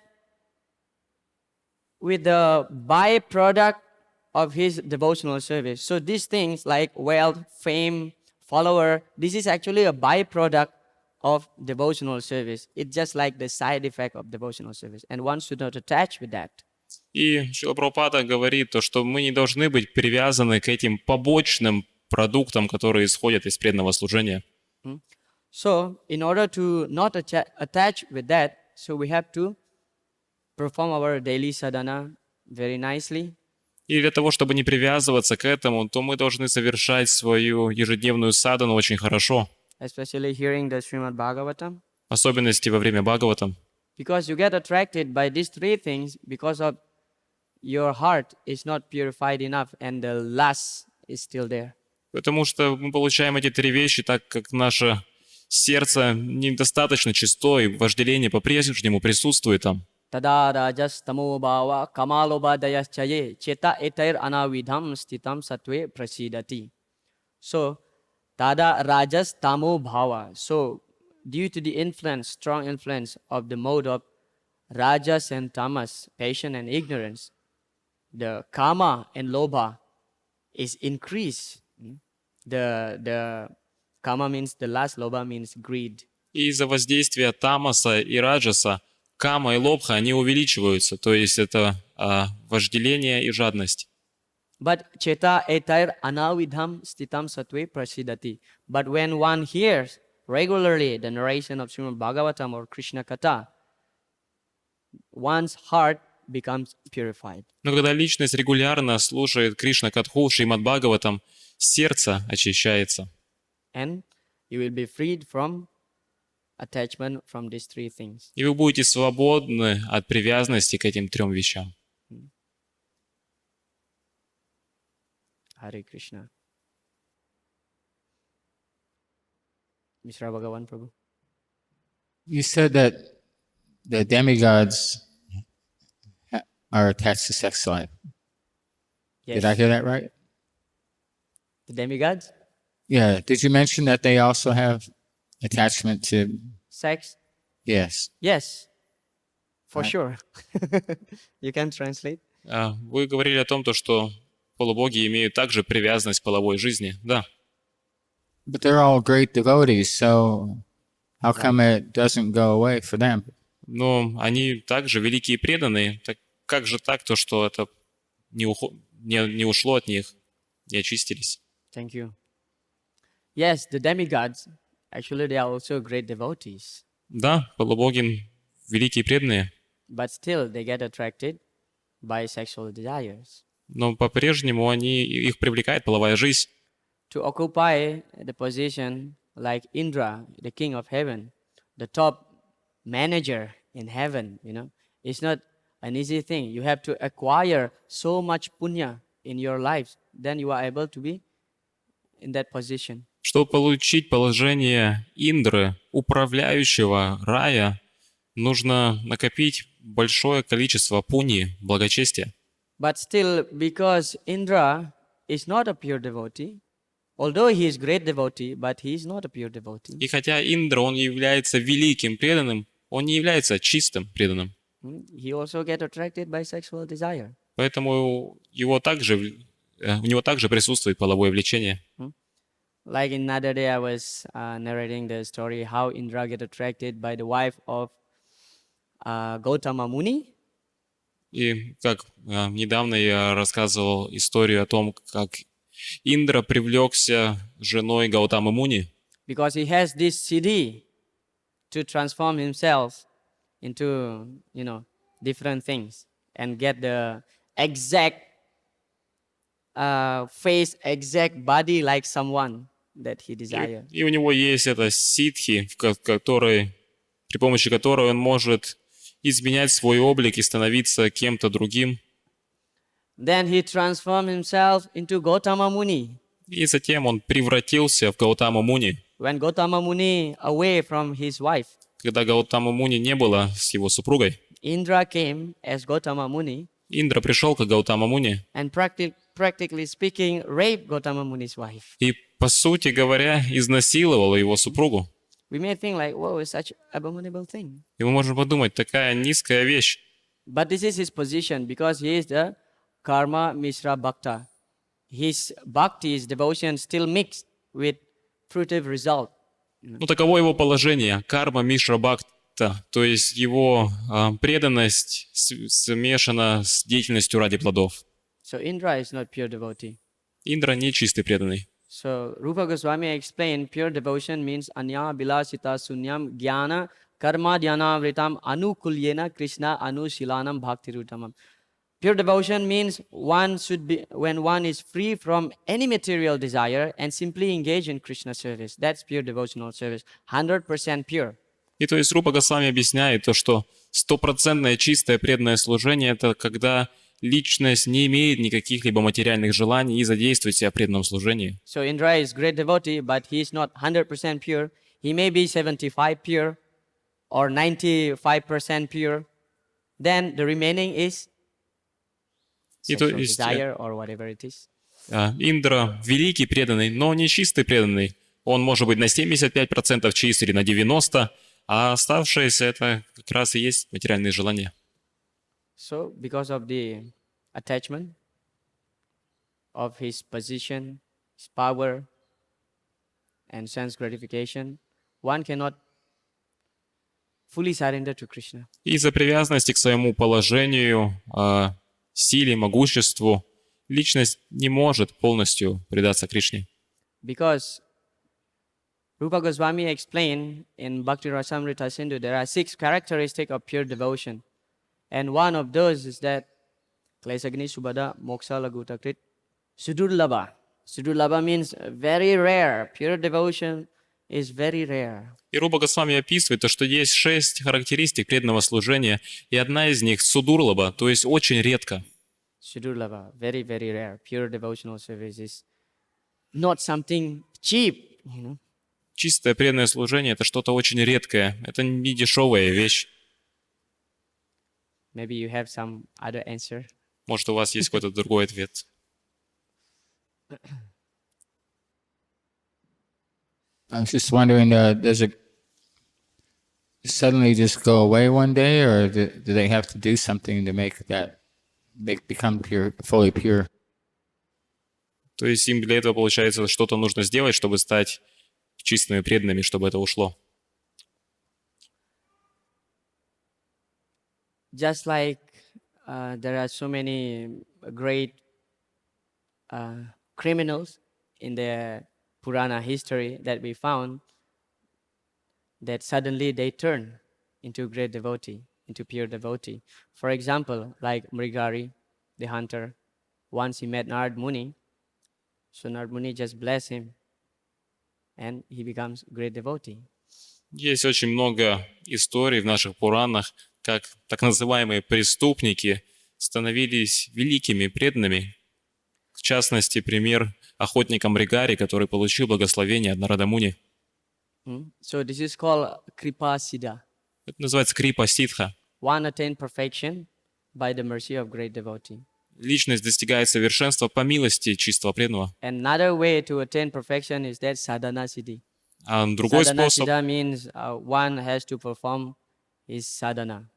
Speaker 1: with the byproduct of his devotional service. So these things like wealth, fame, follower, this is actually a byproduct of devotional service. It's just like the side effect of devotional service. And one should not attach with that.
Speaker 2: И Шрила Прабхупада говорит, то, что мы не должны быть привязаны к этим побочным продуктам, которые исходят из преданного служения.
Speaker 1: So in order to not attach with that, so we have to perform our daily sadhana very nicely.
Speaker 2: И для того, чтобы не привязываться к этому, то мы должны совершать свою ежедневную садану очень хорошо.
Speaker 1: Especially hearing the Shrimad Bhagavatam.
Speaker 2: В особенности во время Бхагаватам.
Speaker 1: Because you get attracted by these three things because of your heart is not purified enough and the lust is still there.
Speaker 2: Потому что мы получаем эти три вещи, так как наше сердце недостаточно чисто, и вожделение по-прежнему присутствует там.
Speaker 1: Tada rajas tamo bhava kamalobadayas chaye cheta etair anavidham stitam satve prasidati. So, tada rajas tamo bhava. So, due to the influence, strong influence of the mode of rajas and tamas, passion and ignorance, the kama and lobha is increased. The kama means the lust, lobha means greed.
Speaker 2: И из-за воздействия тамаса и раджаса, кама и лобха, они увеличиваются. То есть это вожделение и жадность.
Speaker 1: But cheta etair anavidham stitam satve prasidati. But when one hears regularly the narration of Shrimad Bhagavatam or Krishna Katha, one's heart becomes purified.
Speaker 2: Но когда личность регулярно слушает Кришна Катху, Шримад Бхагаватам, сердце очищается.
Speaker 1: And you will be freed from attachment from these three things.
Speaker 2: И вы будете свободны от привязанности к этим трем вещам.
Speaker 1: Hare Krishna. Mr. Bhagavan Prabhu.
Speaker 4: You said that the demigods are attached to sex life.
Speaker 1: Yes.
Speaker 4: Did I hear that right?
Speaker 1: The demigods?
Speaker 4: Yeah. Did you mention that they also have attachment to?
Speaker 1: Sex?
Speaker 4: Yes.
Speaker 1: Yes. For
Speaker 4: Right.
Speaker 1: sure. You can translate?
Speaker 2: Вы говорили о том, что полубоги имеют также привязанность к половой жизни. Да.
Speaker 4: But they're all great devotees, so how come it doesn't go away for them?
Speaker 2: Но они также великие преданные. Так как же так, то, что это не ушло от них, не очистились?
Speaker 1: Thank you. Yes, the demigods, actually they are also great devotees.
Speaker 2: Да, полубоги великие преданные,
Speaker 1: But still they get attracted by sexual desires.
Speaker 2: но по-прежнему их привлекает половая жизнь.
Speaker 1: To occupy the position like Indra, the king of heaven, the top manager in heaven, it's not an easy thing. You have to acquire so much punya in your lives, then you are able to be in that position.
Speaker 2: Чтобы получить положение Индры, управляющего рая, нужно накопить большое количество пуни, благочестия.
Speaker 1: But still, because Indra is not a pure devotee, although he is great devotee, but he is not a pure devotee.
Speaker 2: И хотя Индра, он является великим преданным, он не является чистым преданным.
Speaker 1: He also get attracted by sexual desire.
Speaker 2: Поэтому у него также присутствует половое влечение.
Speaker 1: Like in another day, I was narrating the story how Indra get attracted by the wife of Gautama Muni.
Speaker 2: И как недавно я рассказывал историю о том, как Индра привлекся женой Гаутамы Муни,
Speaker 1: Because he has this CD to transform himself into, different things and get the exact face, exact body like someone that he desires.
Speaker 2: и у него есть эта ситхи, при помощи которой он может изменять свой облик и становиться кем-то другим.
Speaker 1: Then he transformed himself into Gautama Muni.
Speaker 2: И затем он превратился в Гаутаму Муни.
Speaker 1: When Gautama Muni away from his wife,
Speaker 2: Когда Гаутаму Муни не было с его супругой,
Speaker 1: Indra came as Gautama Muni
Speaker 2: Индра пришел к Гаутаму Муни
Speaker 1: and practically speaking, raped Gautama Muni's wife.
Speaker 2: и, по сути говоря, изнасиловал его супругу.
Speaker 1: We may think like, whoa, it's such abominable thing.
Speaker 2: И мы можем подумать, такая низкая вещь.
Speaker 1: But this is his position because he is the Karma Mishra Bhakta. His bhakti, his devotion still mixed with fruitive result.
Speaker 2: Ну, таково его положение. Карма Мишра Бхакта, то есть его преданность смешана с деятельностью ради плодов.
Speaker 1: So Indra is not pure devotee.
Speaker 2: Индра не чистый преданный.
Speaker 1: So Rupa Goswami explained pure devotion means anya bilasita sunyam jnana karma dhyana vritam anukulyena krishna anusilanam bhakti rutamam. Pure devotion means one should be when one is free from any material desire and simply engage in Krishna service. That's pure devotional service. 100% pure.
Speaker 2: И то есть Рупа Госвами объясняет то, что стопроцентное чистое преданное служение – это когда личность не имеет никаких либо материальных желаний и задействует себя в преданном служении.
Speaker 1: So Indra is great devotee, but he is not 100% pure. He may be 75 pure or 95% pure. Then the remaining is
Speaker 2: И то
Speaker 1: sexual
Speaker 2: есть
Speaker 1: desire or whatever it is.
Speaker 2: Индра великий преданный, но не чистый преданный. Он может быть на 75% чист или на 90%, а оставшееся это как раз и есть материальные желания.
Speaker 1: So because of the attachment of his position, his power, and sense gratification, one cannot fully surrender to Krishna.
Speaker 2: Из-за привязанности к своему положению, силе, могуществу, личность не может полностью предаться Кришне.
Speaker 1: Because Rupa Goswami explained in Bhakti Rasamrita Sindhu, there are 6 characteristics of pure devotion. And one of those is that Klesagni Subhada Moksha Lagutakrit Sudurlabha. Sudurlabha means very rare. Pure devotion is very rare.
Speaker 2: И Руба Госвами описывает то, что есть 6 характеристик преданного служения, и одна из них судурлаба, то есть очень редко.
Speaker 1: Sudurlabha, very, very rare. Pure devotional service is not something cheap, you know.
Speaker 2: Чистое преданное служение — это что-то очень редкое, это не дешевая вещь.
Speaker 1: Maybe you have some other answer.
Speaker 2: Может, у вас есть какой-то другой ответ.
Speaker 4: I was just wondering, does it suddenly just go away one day, or do they have to do something to become pure, fully pure?
Speaker 2: То есть им для этого, получается, что-то нужно сделать, чтобы стать чистыми преданными, чтобы это ушло.
Speaker 1: Just like there are so many great criminals in the Purana history that we found, that suddenly they turn into great devotee, into pure devotee. For example, like Mrigari, the hunter, once he met Narad Muni, so Narad Muni just blessed him, and he becomes great devotee.
Speaker 2: Есть очень много историй в наших Пуранах, как так называемые преступники становились великими преданными. В частности, пример охотника Мригари, который получил благословение от Нарада Муни.
Speaker 1: So this is called Kripa Siddha.
Speaker 2: Это называется крипа ситха.
Speaker 1: One attained perfection by the mercy of great devotee.
Speaker 2: Личность достигает совершенства по милости чистого преданного.
Speaker 1: Another way to attain perfection is that sadhana siddhi.
Speaker 2: А другой
Speaker 1: Sadhana
Speaker 2: способ
Speaker 1: siddha means one has to perform his sadhana,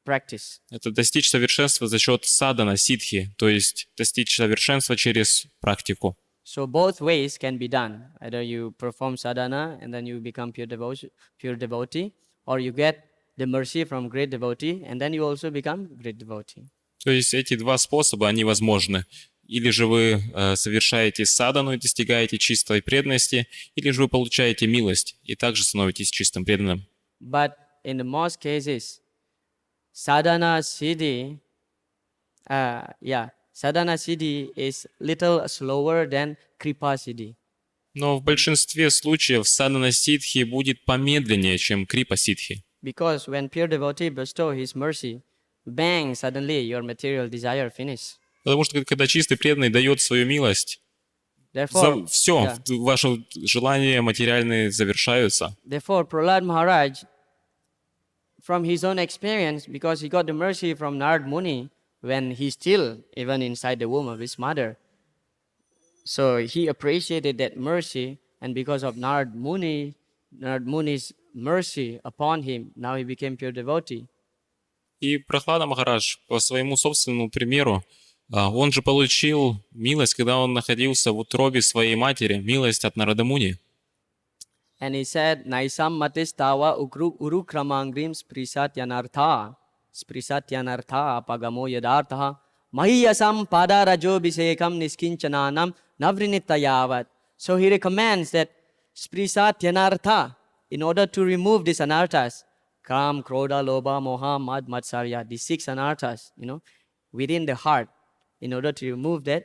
Speaker 1: practice.
Speaker 2: — это достичь совершенства за счет садана, ситхи, то есть достичь совершенства через практику.
Speaker 1: So both ways can be done. Either you perform sadhana and then you become pure devotee, or you get the mercy from great devotee and then you also become great devotee.
Speaker 2: То есть эти два способа, они возможны. Или же вы совершаете садану и достигаете чистой преданности, или же вы получаете милость и также становитесь чистым преданным.
Speaker 1: But in the most cases, sadhana siddhi, sadhana siddhi is little slower than kripa siddhi.
Speaker 2: Но в большинстве случаев садана ситхи будет помедленнее, чем крипа ситхи.
Speaker 1: Because when pure devotee bestow his mercy, bang, suddenly your material desire finish.
Speaker 2: Потому что когда чистый преданный дает свою милость,
Speaker 1: Therefore,
Speaker 2: все, ваши желания материальные завершаются.
Speaker 1: Therefore, Prahlad Maharaj, from his own experience, because he got the mercy from Narad Muni when he's still even inside the womb of his mother, so he appreciated that mercy, and because of Narad Muni's mercy upon him, now he became pure devotee.
Speaker 2: И Прахлада Махарадж, по своему собственному примеру, он же получил милость, когда он находился в утробе своей матери, милость от Нарада Муни.
Speaker 1: And he said, Naisam matis tawa uru kramangrim sprisatyanartha pagamo yadartha mahiyasam padarajo bisekam niskinchananam navrinitayavat. So he recommends that sprisatyanartha, in order to remove these anarthas, Kam, Krodha, Lobha, Moha, Mad, Matsarya, these 6 anarthas, within the heart, in order to remove that,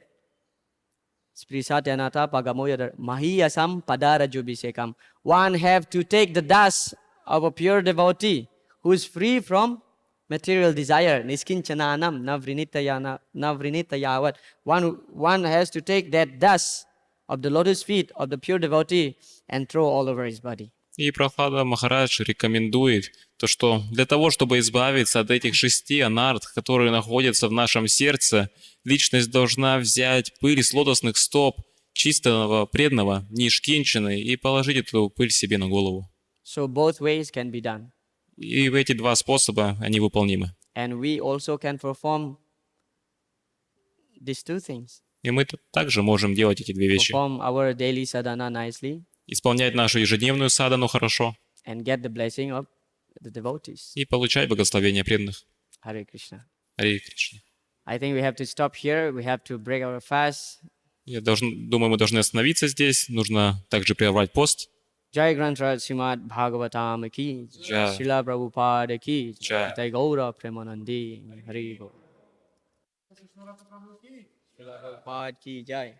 Speaker 1: Sprisatyanata pagamoyadar mahiyasam padarajubhisekam. One have to take the dust of a pure devotee who is free from material desire. Niskinchananam navrinitayavat. One has to take that dust of the lotus feet of the pure devotee and throw all over his body.
Speaker 2: И Прахлада Махарадж рекомендует то, что для того, чтобы избавиться от этих 6 анарт, которые находятся в нашем сердце, личность должна взять пыль с лотосных стоп чистого преданного, нишкинчины, и положить эту пыль себе на голову.
Speaker 1: So both ways can be done.
Speaker 2: И эти два способа, они выполнимы.
Speaker 1: And we also can perform these two things.
Speaker 2: И мы также можем делать эти две вещи.
Speaker 1: Perform our daily sadhana nicely.
Speaker 2: Исполнять нашу ежедневную садану хорошо.
Speaker 1: And get the blessing of the devotees.
Speaker 2: И получать благословение преданных.
Speaker 1: Hare Krishna.
Speaker 2: Харе Кришна.
Speaker 1: I think we have to stop here. We have to break our fast.
Speaker 2: Я думаю, мы должны остановиться здесь. Нужно также прервать пост.
Speaker 1: Jai Granth Shrimad Bhagavatam ki,
Speaker 2: Jai.
Speaker 1: Srila Prabhupada ki,
Speaker 2: Jai.
Speaker 1: Jai Gaura Premanandi, Hari Bo. Prabhupada ki Jai.